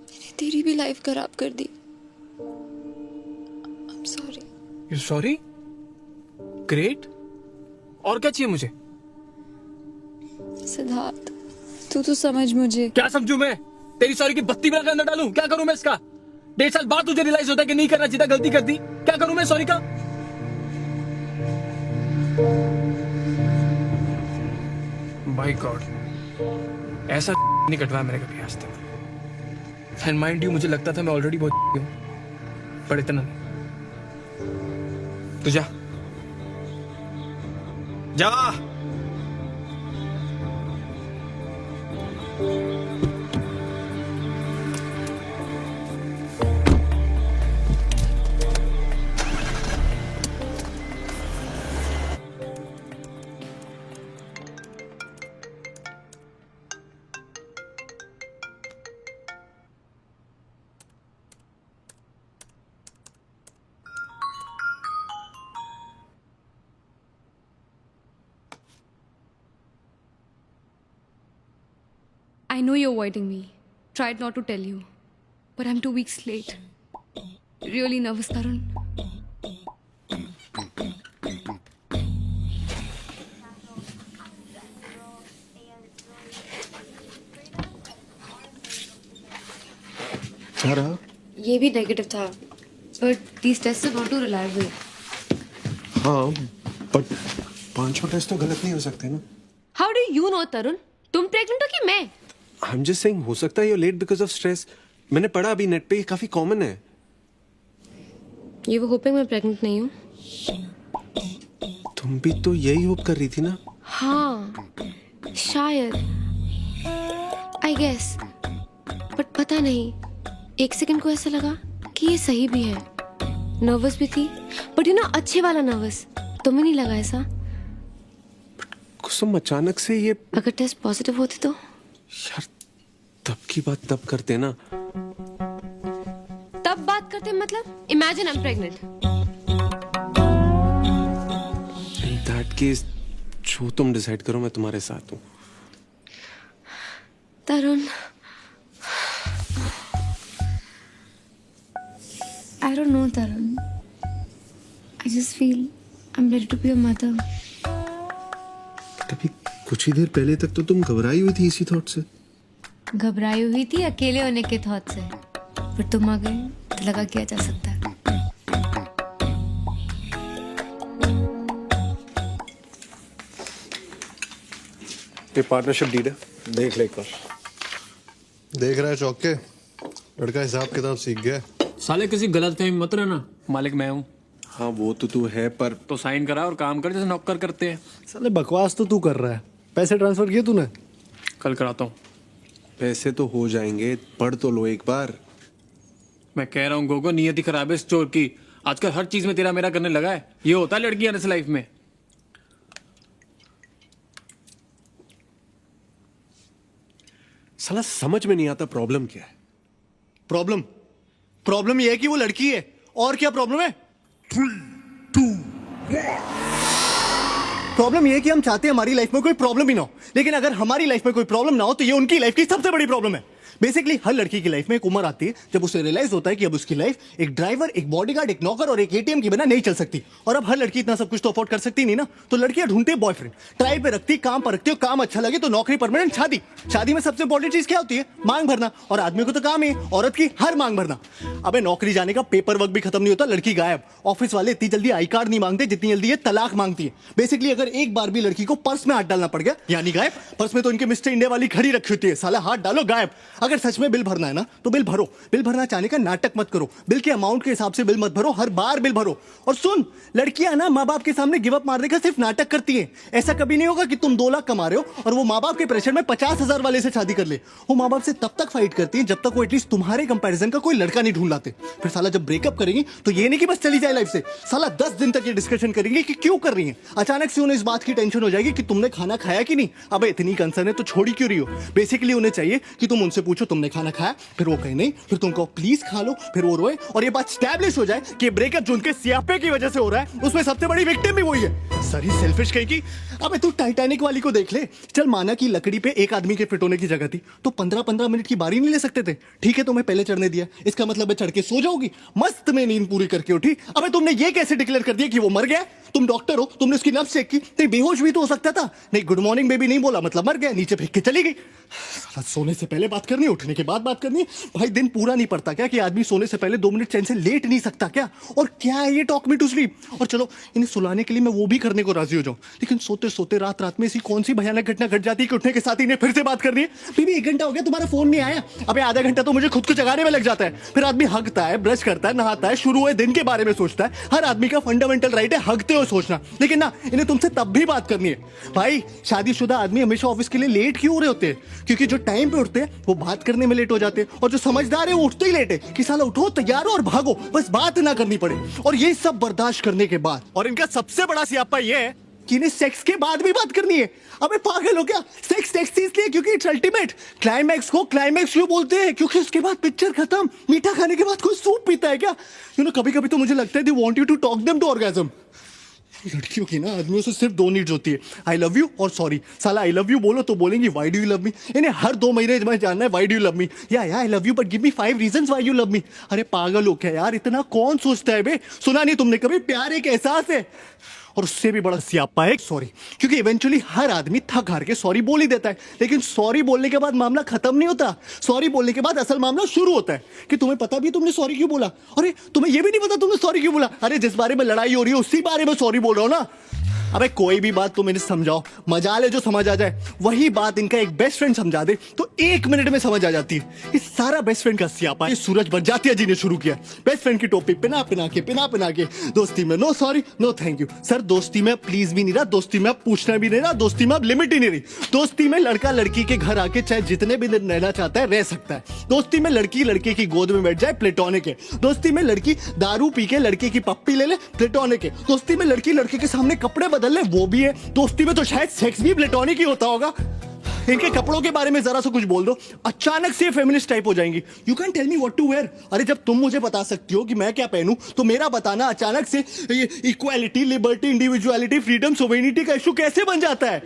मैंने तेरी भी लाइफ खराब कर दी। I'm sorry. You're sorry? Great. और क्या चाहिए मुझे? सिद्धार्थ, तू तो समझ मुझे। क्या समझूं मैं? तेरी सॉरी की बत्ती मेरे अंदर डालूं? क्या करूं मैं इसका? 1.5 साल बाद तुझे रियलाइज होता है कि नहीं करना चाहिए था, गलती कर दी। क्या करूं मैं सॉरी का? बाय गॉड, ऐसा नहीं कटवाया मैंने कभी आज तक। एंड माइंड यू, मुझे लगता था मैं ऑलरेडी बहुत हूं, पर इतना नहीं। तू जा जा। I know you're avoiding me. Tried not to tell you. But I'm 2 weeks late. Really nervous, Tarun. क्या रहा? ये भी नेगेटिव था. But these tests are not too reliable. हाँ, but 5 टेस्ट तो गलत नहीं हो सकते ना? How do you know, Tarun? तुम प्रेग्नेंट हो कि मैं? I'm just saying, हो सकता है you're late because of stress. मैंने पढ़ा अभी नेट पे, ये काफी कॉमन है। You were hoping मैं प्रेग्नेंट नहीं हूँ? तुम भी तो यही होप कर रही थी ना? हाँ, शायद। I guess. But पता नहीं, 1 सेकंड को ऐसा लगा कि ये सही भी है। नर्वस भी थी, but you know, अच्छे वाला नर्वस। तुम्हें नहीं लगा ऐसा? कुसुम, अचानक से ये, अगर टेस्ट पॉजिटिव होते तो? यार तब की बात तब करते ना। तब बात करते मतलब? Imagine I'm pregnant. In that case, जो तुम डिसाइड करो मैं तुम्हारे साथ हूँ। तरुण, I don't know, Tarun. I just feel I'm ready to be a mother. तभी कुछ ही देर पहले तक तो तुम घबराई हुई थी इसी थॉट से। घबराई हुई थी अकेले होने के थॉट से, पर तुम आ गए तो लगा किया जा सकता है। ये पार्टनरशिप डीड है, देख ले एक बार। देख रहा है चौक के, लड़का हिसाब किताब सीख गया है। साले किसी गलत फहमी मत रहना, मालिक मैं हूँ। हाँ वो तो तू है, पर तो साइन करा और काम कर जैसे नौकर करते हैं। साले बकवास तो तू कर रहा है। पैसे ट्रांसफर किए तूने? कल कराता हूँ। पैसे तो हो जाएंगे, पढ़ तो लो एक बार। मैं कह रहा हूँ गोगो, नियति खराब है इस चोर की। आजकल हर चीज में तेरा मेरा करने लगा है। ये होता है लड़की आने से लाइफ में। साला समझ में नहीं आता प्रॉब्लम क्या है। प्रॉब्लम ये है कि वो लड़की है। और क्या प्रॉब्लम है? प्रॉब्लम ये है कि हम चाहते हैं हमारी लाइफ में कोई प्रॉब्लम ही ना हो, लेकिन अगर हमारी लाइफ में कोई प्रॉब्लम ना हो तो ये उनकी लाइफ की सबसे बड़ी प्रॉब्लम है। बेसिकली हर लड़की की लाइफ में एक उम्र आती है जब उसे रियलाइज होता है कि अब उसकी लाइफ एक ड्राइवर, एक बॉडीगार्ड, एक नौकर और एक एटीएम के बिना नहीं चल सकती। और अब हर लड़की इतना सब कुछ तो अफोर्ड कर सकती नहीं ना, तो लड़कियां ढूंढती है बॉयफ्रेंड, ट्रायल पे रखती, काम पर रखती हो, काम अच्छा लगे तो नौकरी, परमानेंट, शादी। शादी में सबसे इंपॉर्टेंट चीज क्या होती है? मांग भरना। और आदमी को तो काम है औरत की हर मांग भरना। अबे नौकरी जाने का पेपर वर्क भी खत्म नहीं होता, लड़की गायब। ऑफिस वाले इतनी जल्दी आई कार्ड नहीं मांगते जितनी जल्दी ये तलाक मांगती है। बेसिकली अगर एक बार भी लड़की को पर्स में हाथ डालना पड़ गया यानी गायब। पर्स में तो इनके मिस्टर इंडिया वाली खड़ी रखी होती है, साला हाथ डालो गायब। अगर सच में बिल भरना है ना तो बिल भरो। बिल भरना चाहने का नाटक मत करो, बिल के अमाउंट के हिसाब से बिल मत भरो, हर बार बिल भरो। और सुन, लड़कियां ना माँ बाप के सामने गिव अप मारने का सिर्फ नाटक करती हैं। ऐसा कभी नहीं होगा कि तुम 2 लाख कमा रहे हो और वो माँ बाप के प्रेशर में 50,000 वाले से शादी कर ले। वो माँ बाप से तब तक फाइट करती है जब तक वो एटलीस्ट तुम्हारे कंपैरिजन का कोई लड़का नहीं ढूंढ लाते। फिर साला जब ब्रेकअप करेंगी तो ये नहीं कि बस चली जाए लाइफ से, साला 10 दिन तक ये डिस्कशन करेंगे कि क्यों कर रही है। अचानक से उन्हें इस बात की टेंशन हो जाएगी कि तुमने खाना खाया कि नहीं। अब इतनी कंसर्न है तो छोड़ी क्यों रही हो? बेसिकली उन्हें चाहिए कि तुम उनसे पूछो तुमने खाना खाया, फिर वो कहे नहीं, फिर तुम कहो प्लीज खा लो, फिर वो रोए और ये बात स्टैब्लिश हो जाए कि ब्रेकअप जो उनके सियापे की वजह से हो रहा है उसमें सबसे बड़ी विक्टिम भी वही है। सरी सेल्फिश कहीं की। अबे तू टाइटैनिक वाली को देख ले। चल माना कि लकड़ी पे एक आदमी के फिट होने की जगह थी तो 15-15 मिनट की बारी नहीं ले सकते थे? ठीक है तुम्हें पहले चढ़ने दिया, इसका मतलब है चढ़ के सो जाओगी, मस्त में नींद पूरी करके उठी। अबे तुमने ये कैसे डिक्लेयर कर दिया कि वो मर गया? तुम डॉक्टर हो, तुमने उसकी नब्ज चेक की, नहीं बेहोश भी तो हो सकता था। नहीं गुड मॉर्निंग बेबी नहीं बोला मतलब मर गया, नीचे फेंक के चली गई। सोने से पहले बात करनी है, उठने के बाद बात करनी है। भाई दिन पूरा नहीं पड़ता क्या कि आदमी सोने से पहले 2 मिनट चैन से लेट नहीं सकता क्या? और क्या है ये टॉक मी टू स्लीप? और चलो इन्हें सुलाने के लिए मैं वो भी करने को राजी हो जाऊं, लेकिन सोते सोते रात रात में ऐसी कौन सी भयानक घटना घट जाती है कि उठने के साथ इन्हें फिर से बात करनी है। बीबी 1 घंटा हो गया तुम्हारा फोन नहीं आया। अबे आधा घंटा तो मुझे खुद को जगाने में लग जाता है। फिर आदमी हगता है, ब्रश करता है, नहाता है, शुरू हुए दिन के बारे में सोचता है। हर आदमी का फंडामेंटल राइट है हगते हुए सोचना, लेकिन ना इन्हें तुमसे तब भी बात करनी है। भाई शादीशुदा आदमी हमेशा ऑफिस के लिए लेट क्यों हो रहे होते हैं? क्योंकि जो टाइम पे उठते हैं वो बात करने में लेट हो जाते हैं, और जो समझदार है वो उठते ही लेट है कि साला उठो, तैयार हो और भागो, बस बात ना करनी पड़े। और ये सब बर्दाश्त करने के बाद, और इनका सबसे बड़ा सियापा ये है कि इन्हें सेक्स के बाद भी बात करनी है। अबे पागल हो क्या? सेक्स सेक्स इसलिए क्योंकि इट्स अल्टीमेट। क्लाइमैक्स को क्लाइमैक्स क्यों बोलते हैं? क्योंकि उसके बाद पिक्चर खत्म। मीठा खाने के बाद कोई सूप पीता है क्या? यू नो कभी कभी तो मुझे लगता है they want you to talk them to orgasm. लड़कियों की ना आदमियों से सिर्फ 2 नीड्स होती है, आई लव यू और सॉरी। साला आई लव यू बोलो तो बोलेंगी why do you love me. इन्हें हर 2 महीने में जानना है why do you love me, या I love you but give me 5 reasons why you love me. अरे पागल हो क्या यार, इतना कौन सोचता है बे? सुना नहीं तुमने कभी प्यार एक एहसास है? और उससे भी बड़ा सियापा है सॉरी, क्योंकि इवेंचुअली हर आदमी थक हार के सॉरी बोल ही देता है, लेकिन सॉरी बोलने के बाद मामला खत्म नहीं होता। सॉरी बोलने के बाद असल मामला शुरू होता है कि तुम्हें पता भी तुमने सॉरी क्यों बोला। अरे तुम्हें यह भी नहीं पता तुमने सॉरी क्यों बोला? अरे जिस बारे में लड़ाई हो रही है उसी बारे में सॉरी बोल रहा हूं ना। अबे कोई भी बात तुम इन्हें समझाओ, मजाल है जो समझ आ जाए। वही बात इनका एक बेस्ट फ्रेंड समझा दे तो 1 मिनट में समझ आ जाती है। ये सारा बेस्ट फ्रेंड का सियापा है। सूरज बरजातिया जी ने शुरू किया बेस्ट फ्रेंड की टोपी पिना पिना के दोस्ती में no sorry no thank you. Sir दोस्ती में प्लीज भी नहीं रहा, दोस्ती में अब पूछना भी नहीं रहा, दोस्ती में अब लिमिट ही नहीं रही। दोस्ती में लड़का लड़की के घर आके चाहे जितने भी दिन रहना चाहता है रह सकता है। दोस्ती में लड़की लड़के की गोद में बैठ जाए प्लेटोनिक है। दोस्ती में लड़की दारू पी के लड़के की पप्पी ले ले प्लेटोनिक है। दोस्ती में लड़की लड़के के सामने कपड़े बदल ले वो भी है। दोस्ती में तो शायद सेक्स भी प्लेटोनिक ही होता होगा। इनके कपड़ों के बारे में जरा सा कुछ बोल दो, अचानक से फेमिनिस्ट टाइप हो जाएंगी। You can tell me what to wear. अरे जब तुम मुझे बता सकती हो कि मैं क्या पहनूं तो मेरा बताना अचानक से equality, liberty, individuality, freedom, sovereignty का इशू कैसे बन जाता है?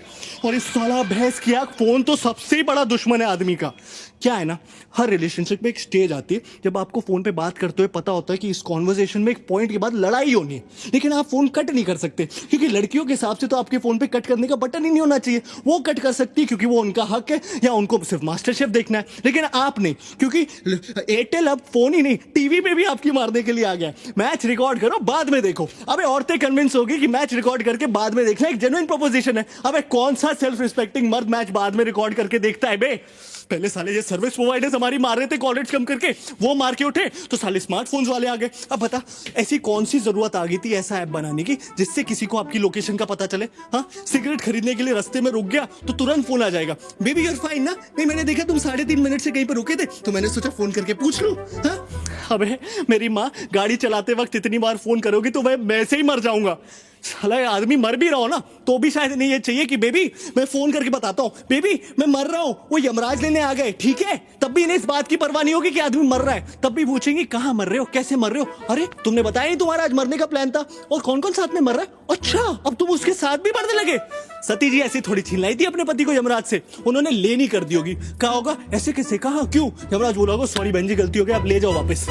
और इस साला भैंस की आंख फोन तो सबसे बड़ा दुश्मन है आदमी का। क्या है ना, हर रिलेशनशिप में एक स्टेज आती है जब आपको फोन पे बात करते हुए पता होता है कि इस कॉन्वर्सेशन में एक पॉइंट के बाद लड़ाई होनी है, लेकिन आप फोन कट नहीं कर सकते क्योंकि लड़कियों के हिसाब से तो आपके फोन पे कट करने का बटन ही नहीं होना चाहिए। वो कट कर सकती है क्योंकि वो उनका हक है, या उनको सिर्फ मास्टर शेफ देखना है। लेकिन आप नहीं, क्योंकि एयरटेल अब फोन ही नहीं टीवी पे भी आपकी मारने के लिए आ गया है। मैच रिकॉर्ड करो, बाद में देखो। अबे औरतें कन्विंस होगी कि मैच रिकॉर्ड करके बाद में देखना एक जेन्युइन प्रोपोजिशन है। अबे कौन सा सेल्फ रिस्पेक्टिंग मर्द मैच बाद में रिकॉर्ड करके देखता है बे? पहले साले ये सर्विस प्रोवाइडर्स हमारी मार रहे थे कॉल रेट्स कम करके, वो मार के उठे तो साले स्मार्टफोन्स वाले आ गए। अब बता, ऐसी कौन सी जरूरत आ गई थी ऐसा ऐप बनाने की जिससे किसी को आपकी लोकेशन का पता चले? हाँ, सिगरेट खरीदने के लिए रास्ते में रुक गया तो तुरंत फोन आ जाएगा, बेबी यू आर फाइन ना? नहीं, मैंने देखा तुम 3.5 मिनट से कहीं पर रुके थे तो मैंने सोचा फोन करके पूछ लूं। हाँ? अबे मेरी माँ, गाड़ी चलाते वक्त इतनी बार फोन करोगी तो मैं से ही मर जाऊंगा। साला आदमी मर भी रहा हो ना तो भी शायद नहीं ये चाहिए कि बेबी मैं फोन करके बताता हूँ, बेबी मैं मर रहा हूँ, वो यमराज लेने आ गए, ठीक है? तब भी इन्हें इस बात की परवाह नहीं होगी कि आदमी मर रहा है। तब भी पूछेंगे कहाँ मर रहे हो, कैसे मर रहे हो? अरे तुमने बताया नहीं तुम्हारा आज मरने का प्लान था, और कौन कौन साथ में मर रहा है? अच्छा, अब तुम उसके साथ भी मरने लगे। सती जी ऐसी थोड़ी छीन लाई थी अपने पति को यमराज से, उन्होंने ले नहीं कर दी होगी। कहा होगा ऐसे कैसे, कहा क्यों? यमराज बोला होगा सॉरी बहन जी गलती हो गई, आप ले जाओ वापस।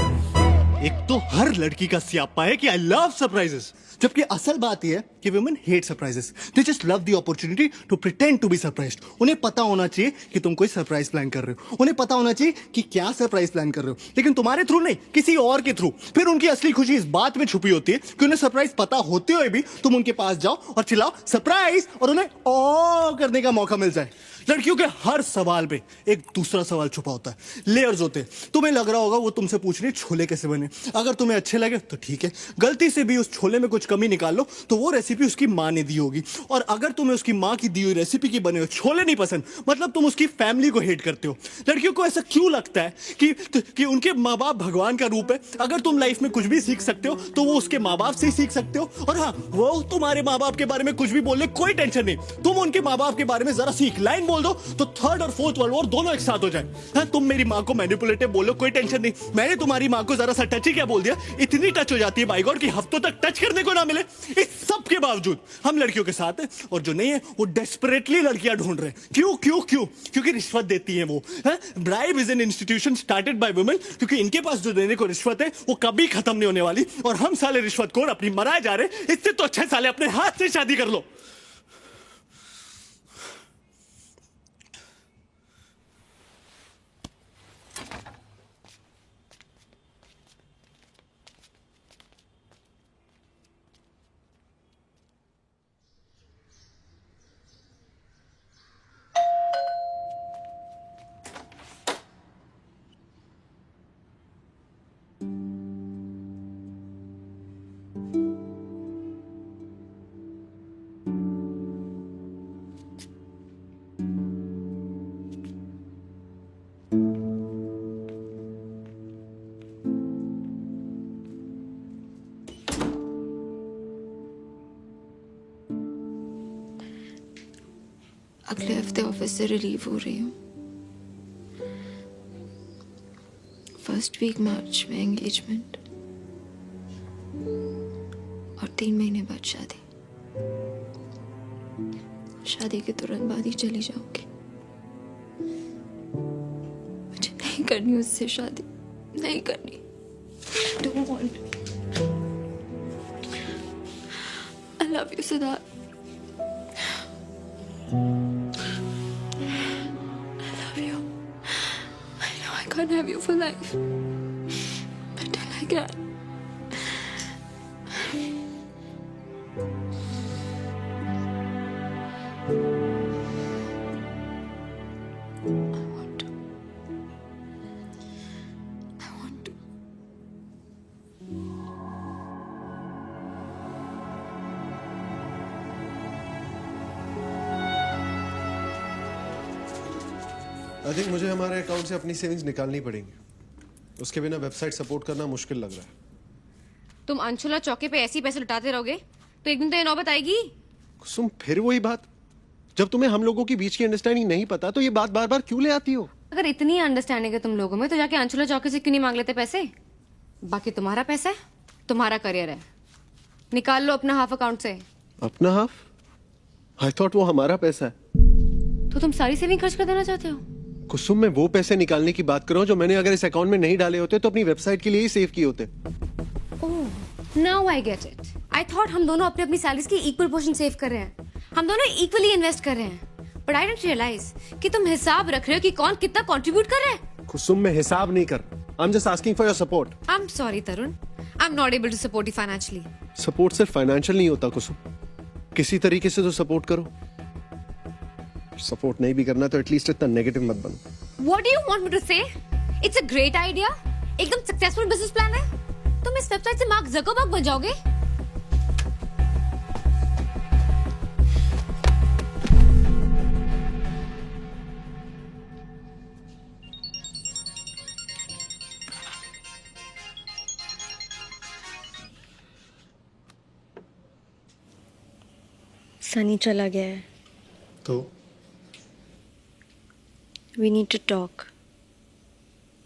एक तो हर लड़की का स्यापा है कि आई लव सरप्राइजेस, जबकि असल बात यह है कि women hate surprises. They just love the opportunity to pretend to be surprised. उन्हें पता होना चाहिए कि तुम कोई सरप्राइज प्लान कर रहे हो, उन्हें पता होना चाहिए कि क्या सरप्राइज प्लान कर रहे हो, लेकिन तुम्हारे थ्रू नहीं, किसी और के थ्रू। फिर उनकी असली खुशी इस बात में छुपी होती है कि उन्हें सरप्राइज पता होते हुए भी तुम उनके पास जाओ और चिल्लाओ सरप्राइज, और उन्हें ओ करने का मौका मिल जाए। लड़कियों के हर सवाल पे एक दूसरा सवाल छुपा होता है, लेयर्स होते हैं। तुम्हें लग रहा होगा वो तुमसे पूछ रही छोले कैसे बने, अगर तुम्हें अच्छे लगे तो ठीक है, गलती से भी उस छोले में कुछ कमी निकाल लो तो वो रेसिपी उसकी माँ ने दी होगी, और अगर तुम्हें उसकी माँ की दी हुई रेसिपी की बने हुए छोले नहीं पसंद, मतलब तुम उसकी फैमिली को हेट करते हो। लड़कियों को ऐसा क्यों लगता है कि उनके माँ बाप भगवान का रूप है? अगर तुम लाइफ में कुछ भी सीख सकते हो तो वो उसके माँ बाप से ही सीख सकते हो। और हाँ, वो तुम्हारे माँ बाप के बारे में कुछ भी बोल ले, कोई टेंशन नहीं, तुम उनके माँ बाप के बारे में जरा सीख लाइन बोल दो तो 3rd और 4th वर्ल्ड वॉर दोनों एक साथ हो जाए। हाँ, तुम मेरी माँ को मैनिपुलेटिव बोलो, कोई टेंशन नहीं, मैंने तुम्हारी माँ को जरा सा टच ही क्या बोल दिया, इतनी टच हो जाती है बाय गॉड कि हफ्तों तक टच करने को ना मिले। इस सब के बावजूद हम लड़कियों के साथ हैं, और जो नहीं है वो डेस्परेटली लड़कियां ढूंढ रहे हैं। क्यों क्यों क्यों? क्योंकि रिश्वत देती है वो। Bribe is an institution started by women, क्योंकि इनके पास जो देने को रिश्वत है वो कभी खत्म नहीं होने वाली, और हम साले रिश्वतखोर अपनी मराए जा रहे। इससे तो अच्छे साले अपने हाथ से शादी कर लो। अगले हफ्ते ऑफिस से रिलीव हो रही हूँ। 1st वीक मार्च में एंगेजमेंट, और 3 महीने बाद शादी। शादी के तुरंत बाद ही चली जाऊंगी। मुझे नहीं करनी उससे शादी, नहीं करनी। I don't want it. I love you, Siddharth. I can't have you for life, but till I can. I want to. I think मुझे हमारे अकाउंट से अपनी सेविंग्स निकालनी पड़ेंगी, उसके बिना वेबसाइट सपोर्ट करना मुश्किल लग रहा है। तुम अंशुला चौके पे ऐसे ही पैसे लुटाते रहोगे तो एक दिन तो ये नौबत आएगी। कुसुम, फिर वही बात, जब तुम्हें हम लोगों के बीच की अंडरस्टैंडिंग नहीं पता तो ये बात बार बार क्यों ले आती हो? अगर इतनी अंडरस्टैंडिंग है तुम लोगों में तो जाके अंशुला चौके से क्यों नहीं मांग लेते पैसे? बाकी तुम्हारा पैसा है, तुम्हारा करियर है, निकाल लो अपना हाफ अकाउंट से। अपना हाफ? आई थॉट वो हमारा पैसा है। तो तुम सारी सेविंग खर्च कर देना चाहते हो? कुसुम, मैं वो पैसे निकालने की बात कर रहा हूँ जो मैंने अगर इस अकाउंट में नहीं डाले होते तो अपनी वेबसाइट के लिए ही सेव किए होते। Oh, now I get it. I thought हम दोनों अपनी अपनी सैलरीज की इक्वल पोर्शन सेव कर रहे हैं, हम दोनों इक्वली इन्वेस्ट कर रहे हैं। बट आई डोंट रियलाइज कि तुम हिसाब रख रहे हो कि कौन कितना कंट्रीब्यूट कर रहा है। कुसुम मैं हिसाब नहीं कर, I am just asking for your support. I am sorry Tarun, I am not able to support you financially. Support सिर्फ फाइनेंशियल नहीं होता कुसुम, किसी तरीके से तो सपोर्ट करो। सपोर्ट नहीं भी करना तो एटलीस्ट इतना नेगेटिव मत बनो। What do you want me to say? It's a great idea, एकदम सक्सेसफुल बिजनेस प्लान है। तुम इस वेबसाइट से मार्क जकरबर्ग बन जाओगे। सनी चला गया है। तो वी नीड टू टॉक।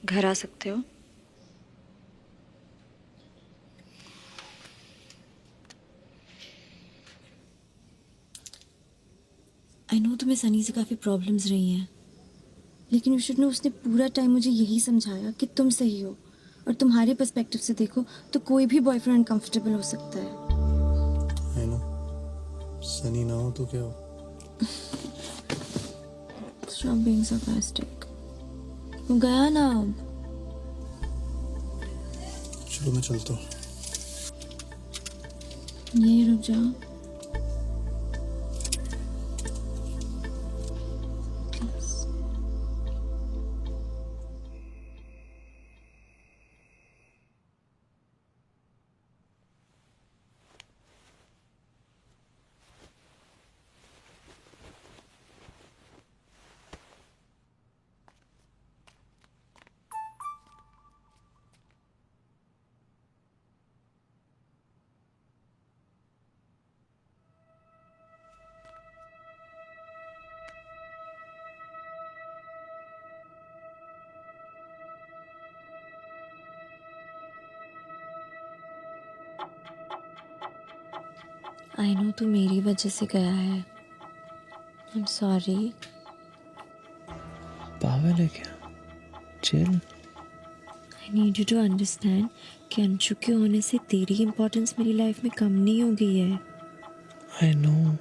घर आ सकते हो? आई नो तुम्हें सनी से काफ़ी प्रॉब्लम्स रही हैं, लेकिन यू शुड नो उसने पूरा टाइम मुझे यही समझाया कि तुम सही हो, और तुम्हारे पर्सपेक्टिव से देखो तो कोई भी बॉयफ्रेंड अनकंफर्टेबल हो सकता है। आई नो, सनी ना हो तो क्या हो? Stop being sarcastic. वो गया ना अब। चलो मैं चलता हूँ। यही रुक जा। आई नो तू मेरी वजह से गया है। I am sorry. पागल है क्या? Chill. I need you to understand कि अंशु के होने से तेरी इम्पोर्टेंस मेरी लाइफ में कम नहीं हो गई है। I know.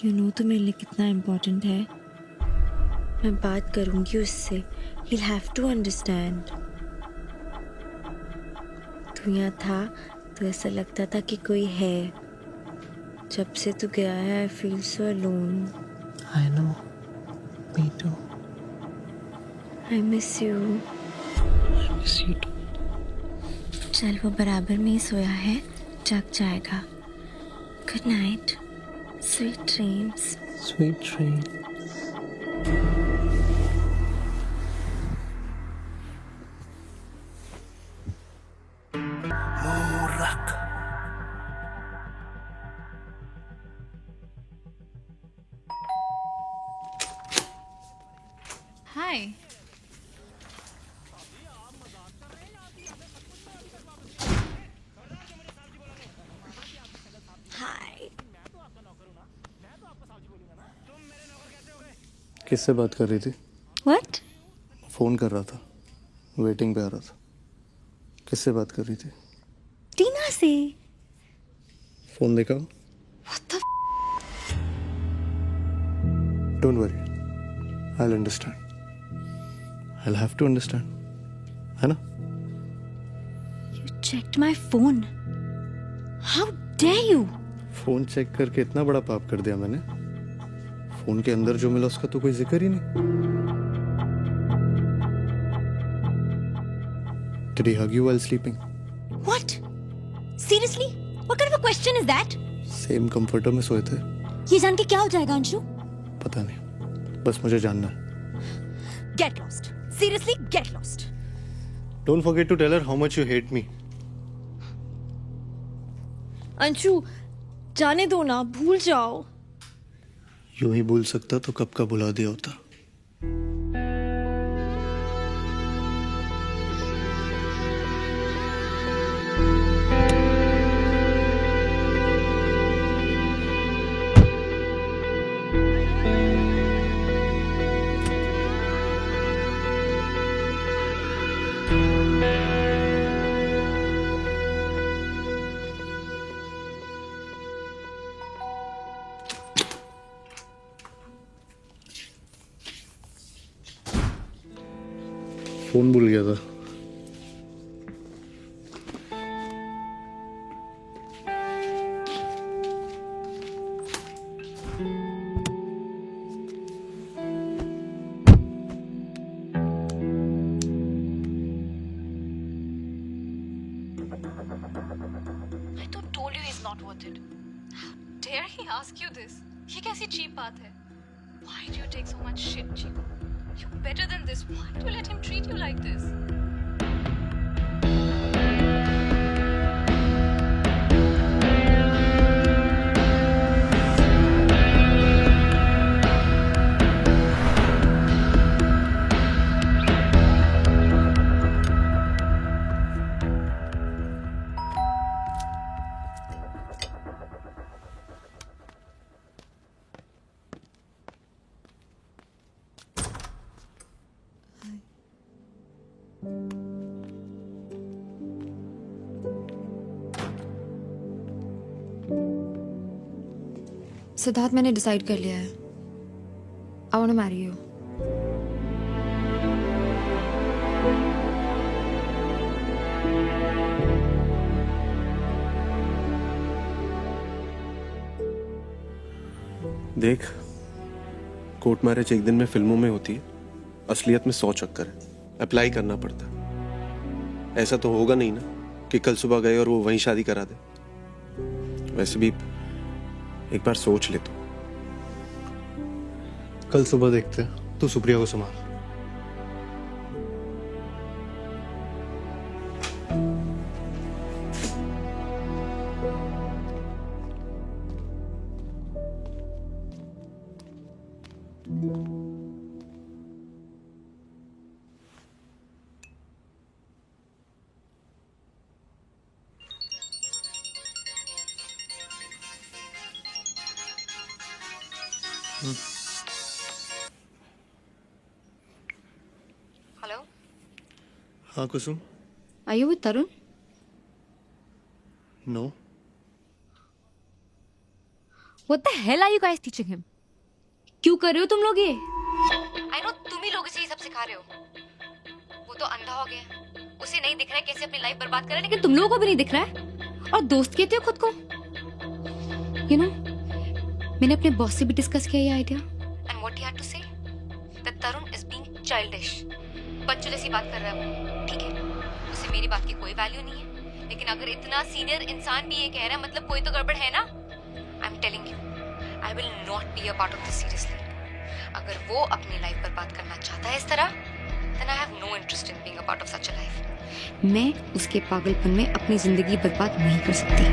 यू नो तो मेरे लिए कितना इम्पोर्टेंट है। मैं बात करूंगी उससे, he'll have to understand। तू यहाँ था तो ऐसा लगता था कि कोई है। जब से तू गया है I feel so alone. I know, me too. I miss you. I miss you too. चल वो बराबर में ही सोया है, जग जाएगा। Good night, sweet dreams. Sweet dream. Hi. Hi. किससे बात कर रही थी? व्हाट? फोन कर रहा था, वेटिंग पे आ रहा था। किससे बात कर रही थी? टीना से। फोन देखा? What the don't worry, I will understand. I will have to understand, है ना? You checked my phone. How dare you? Phone check करके इतना बड़ा पाप कर दिया मैंने? फोन के अंदर जो मिला उसका तो कोई जिक्र ही नहीं। Did he hug you while sleeping? What? Seriously? What kind of a question is that? Same comforter में सोए थे। ये जान के क्या हो जाएगा अंशु? पता नहीं, बस मुझे जानना है। Get lost. Seriously, get lost. Don't forget to tell her how much you hate me. Anshu, जाने दो ना, भूल जाओ। यूं ही भूल सकता तो कब का भुला दिया होता। फोन भूल गया था। I तो told you he's not worth it. How dare he ask you this? ये कैसी cheap बात है? Why do you take so much shit, Chico? You're better than this. Why do you let him treat you like this? Siddharth, मैंने decide कर लिया है। I want to marry you. देख, court marriage एक दिन में फिल्मों में होती है, असलियत में 100 चक्कर है। अप्लाई करना पड़ता है। ऐसा तो होगा नहीं ना कि कल सुबह गए और वो वहीं शादी करा दे। वैसे भी एक बार सोच ले। तो कल सुबह देखते हैं। तू सुप्रिया को संभाल। Hello? हाँ Kusum. Are you with Tarun? No. What the hell are you guys teaching him? क्यों कर रहे हो तुम लोग ये? I know तुम ही लोग इसे ये सब सिखा रहे हो। वो तो अंधा हो गया। उसे नहीं दिख रहा है कैसे अपनी लाइफ बर्बाद कर रहा है, लेकिन तुम लोगों को भी नहीं दिख रहा है और दोस्त कहते हो खुद को। You know, मैंने अपने बॉस से भी डिस्कस किया ये idea. And what he had to say? That Tarun is being childish. बच्चों जैसी बात कर रहा है वो। ठीक है, उसे मेरी बात की कोई वैल्यू नहीं है, लेकिन अगर इतना सीनियर इंसान भी ये कह रहा है मतलब कोई तो गड़बड़ है ना। I am telling you, I will not be a part of this seriously. अगर वो अपनी लाइफ बर्बाद करना चाहता है इस तरह, then I have no interest in being a part of such a life. मैं उसके पागलपन में अपनी जिंदगी बर्बाद नहीं कर सकती।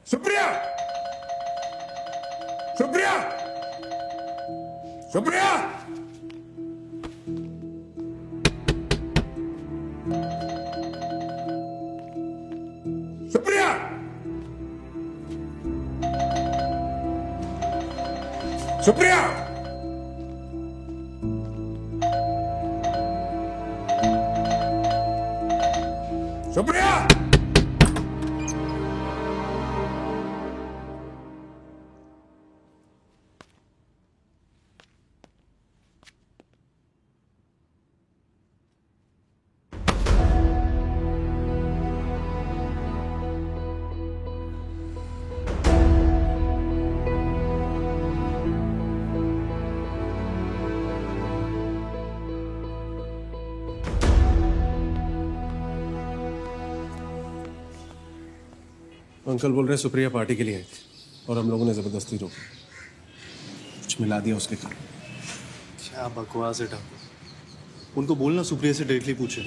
सुप्रिया! सुप्रिया! सुप्रिया! सुप्रिया! सुप्रिया! सुप्रिया! अंकल बोल रहे सुप्रिया पार्टी के लिए आई थी और हम लोगों ने जबरदस्ती रोकी। कुछ मिला दिया उसके कारण। क्या बकवास है ठाकुर। उनको बोलना सुप्रिया से डायरेक्टली पूछे।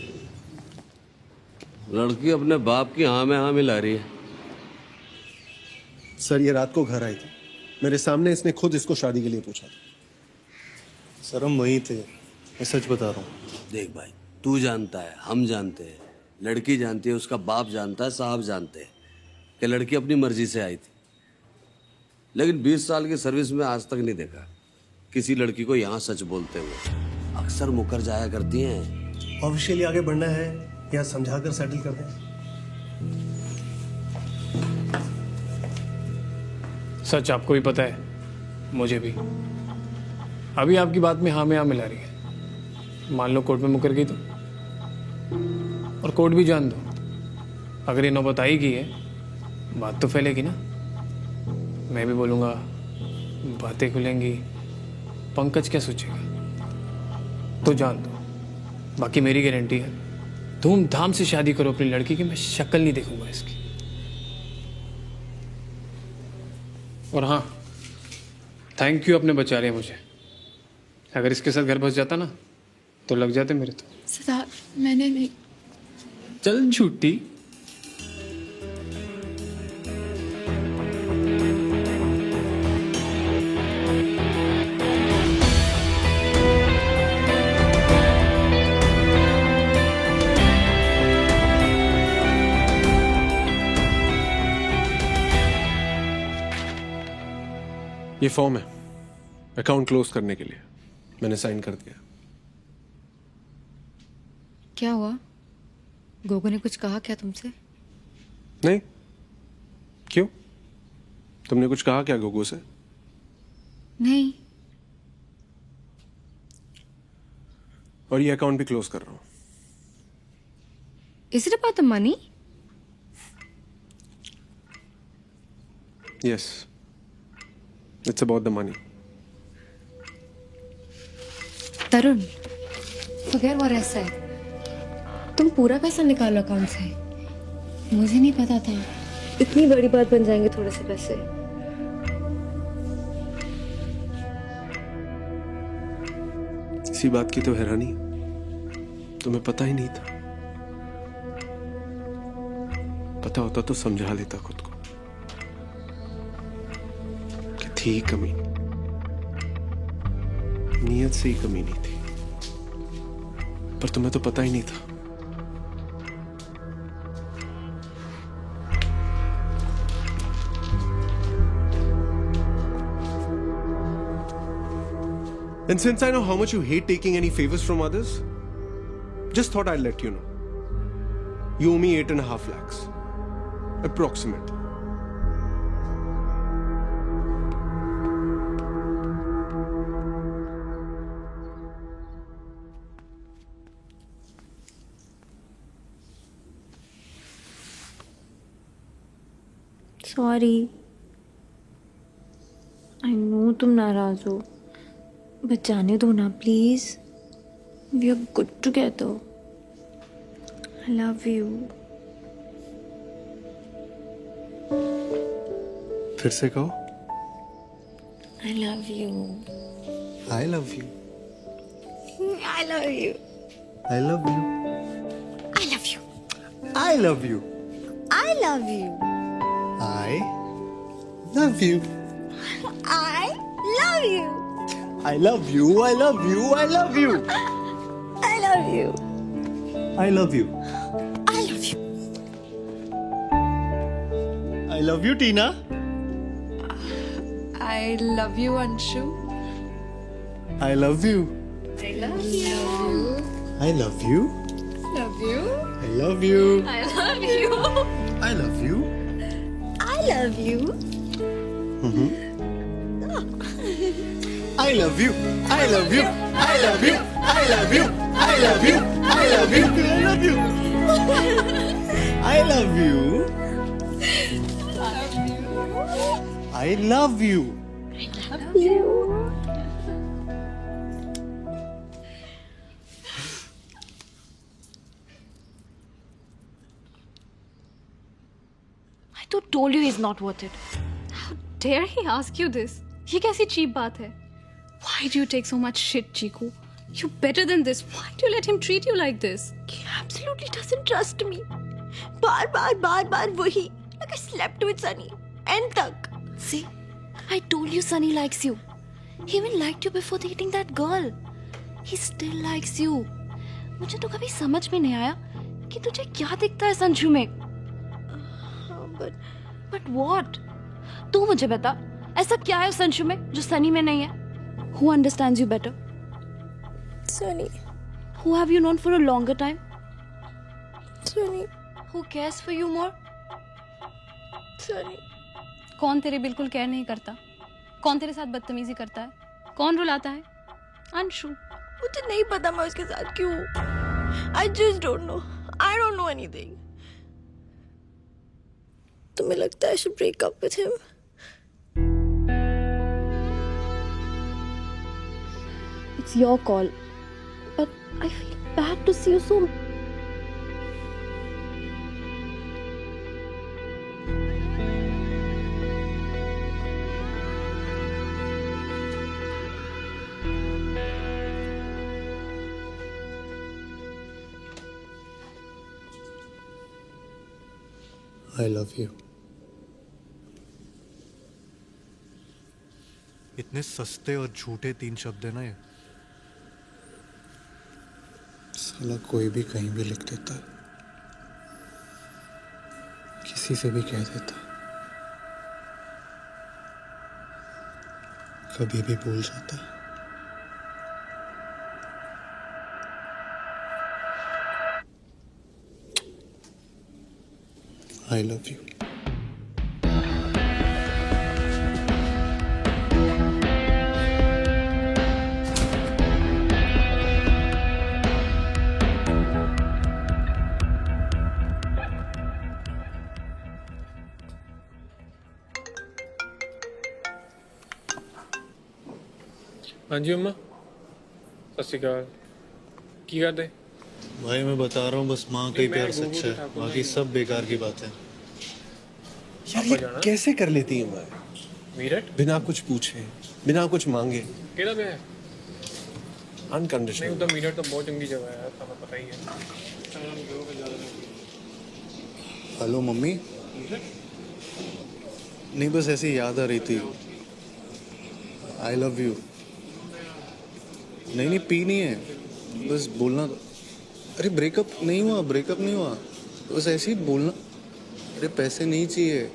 लड़की अपने बाप की हाँ में हाँ मिला रही है। सर ये रात को घर आई थी, मेरे सामने इसने खुद इसको शादी के लिए पूछा था। सर हम वहीं थे, मैं सच बता रहा हूँ। देख भाई, तू जानता है, हम जानते हैं, लड़की जानती है, उसका बाप जानता है, साहब जानते हैं कि लड़की अपनी मर्जी से आई थी। लेकिन 20 साल की सर्विस में आज तक नहीं देखा किसी लड़की को यहाँ सच बोलते हुए। अक्सर मुकर जाया करती हैं। ऑफिशियली आगे बढ़ना है या समझाकर सेटल कर दें? सच आपको भी पता है, मुझे भी। अभी आपकी बात में हाँ में हाँ मिला रही है। मान लो कोर्ट में मुकर गई तो, और कोर्ट भी जान दो, अगर ये नौबत आएगी है, बात तो फैलेगी ना। मैं भी बोलूँगा, बातें खुलेंगी, पंकज क्या सोचेगा, तो जान दो। बाकी मेरी गारंटी है, धूमधाम से शादी करो अपनी लड़की की, मैं शक्ल नहीं देखूंगा इसकी। और हाँ, थैंक यू, अपने बचा रहे मुझे। अगर इसके साथ घर बस जाता ना तो लग जाते मेरे तो। सिद्धार्थ, मैंने नहीं। चल झूठी। ये फॉर्म है अकाउंट क्लोज करने के लिए, मैंने साइन कर दिया। क्या हुआ? गोगो ने कुछ कहा क्या तुमसे? नहीं, क्यों? तुमने कुछ कहा क्या गोगो से? नहीं। और ये अकाउंट भी क्लोज कर रहा हूं। Is it about the money? Yes, it's about the money. Tarun, forget what I said. तुम पूरा पैसा निकालो अकाउंट से। मुझे नहीं पता था इतनी बड़ी बात बन जाएंगे थोड़े से पैसे। इसी बात की तो हैरानी, तुम्हें पता ही नहीं था। पता होता तो समझा लेता खुद को कि थी कमी, नीयत से ही कमी नहीं थी, पर तुम्हें तो पता ही नहीं था। And since I know how much you hate taking any favors from others, just thought I'd let you know. You owe me 8.5 lakhs. Approximate. Sorry, I know तुम नाराज हो, बट जाने दो ना please. We are good together. I love you. फिर से कहो। I love you. I love you. I love you. I love you. I love you. I love you. I love you. I love you. I love you. I love you. I love you. I love you. I love you. I love you. I love you. I love you, Tina. I love you, Anshu. I love you. I love you. I love you. Love you. I love you. I love you. I love you. I love you. I love you. I love you. I love you. I love you. I love you. I love you. I love you. I love you. I love you. I तो told you he's not worth it. How dare he ask you this? ये कैसी cheap बात है? Why do you take so much shit, Chiku? You're better than this. Why do you let him treat you like this? He absolutely doesn't trust me. बार वही. Like I slept with Sunny. End तक. See, I told you Sunny likes you. He even liked you before dating that girl. He still likes you. मुझे तो कभी समझ में नहीं आया कि तुझे क्या दिखता है संजू में. But what? तू मुझे बता. ऐसा क्या है उस अंशु में जो सनी में नहीं है? Who understands you better? Sunny. Who have you known for a longer time? Sunny. Who cares for you more? Sunny. कौन तेरे बिल्कुल केयर नहीं करता? कौन तेरे साथ बदतमीजी करता है? कौन रुलाता है? अंशु। मुझे नहीं पता मैं उसके साथ क्यों हूँ। I just don't know. I don't know anything. तुम्हें लगता है I should break up with him? It's your call. But I feel bad to see you so. I love you. इतने सस्ते और झूठे 3 शब्द है ना ये। साला कोई भी कहीं भी लिख देता है, किसी से भी कह देता, कभी भी भूल जाता। I love you. हाँ जी अम्मा, सत श्री अकाल। की करते? भाई मैं बता रहा हूँ, बस माँ का ही प्यार सच्चा है, बाकी सब बेकार की बात है। यार ये कैसे कर लेती है माँ? मीरठ बिना कुछ पूछे, बिना कुछ मांगे, केड़ा पे है? अनकंडीशनल। नहीं उधर मीरठ तो बहुत चंगी जगह है, तुम्हें पता ही है। Hello mummy. नहीं बस ऐसी याद आ रही थी। आई लव यू। नहीं पी नहीं है, बस बोलना। अरे ब्रेकअप नहीं हुआ, ब्रेकअप नहीं हुआ, बस ऐसे ही बोलना। अरे पैसे नहीं चाहिए।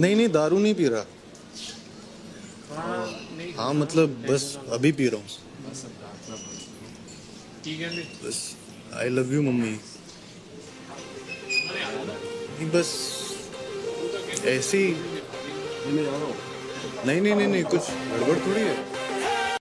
नहीं दारू नहीं पी रहा। हाँ मतलब बस अभी पी रहा हूँ। बस आई लव यू मम्मी। नहीं बस ऐसे ही। नहीं कुछ गड़बड़ थोड़ी है।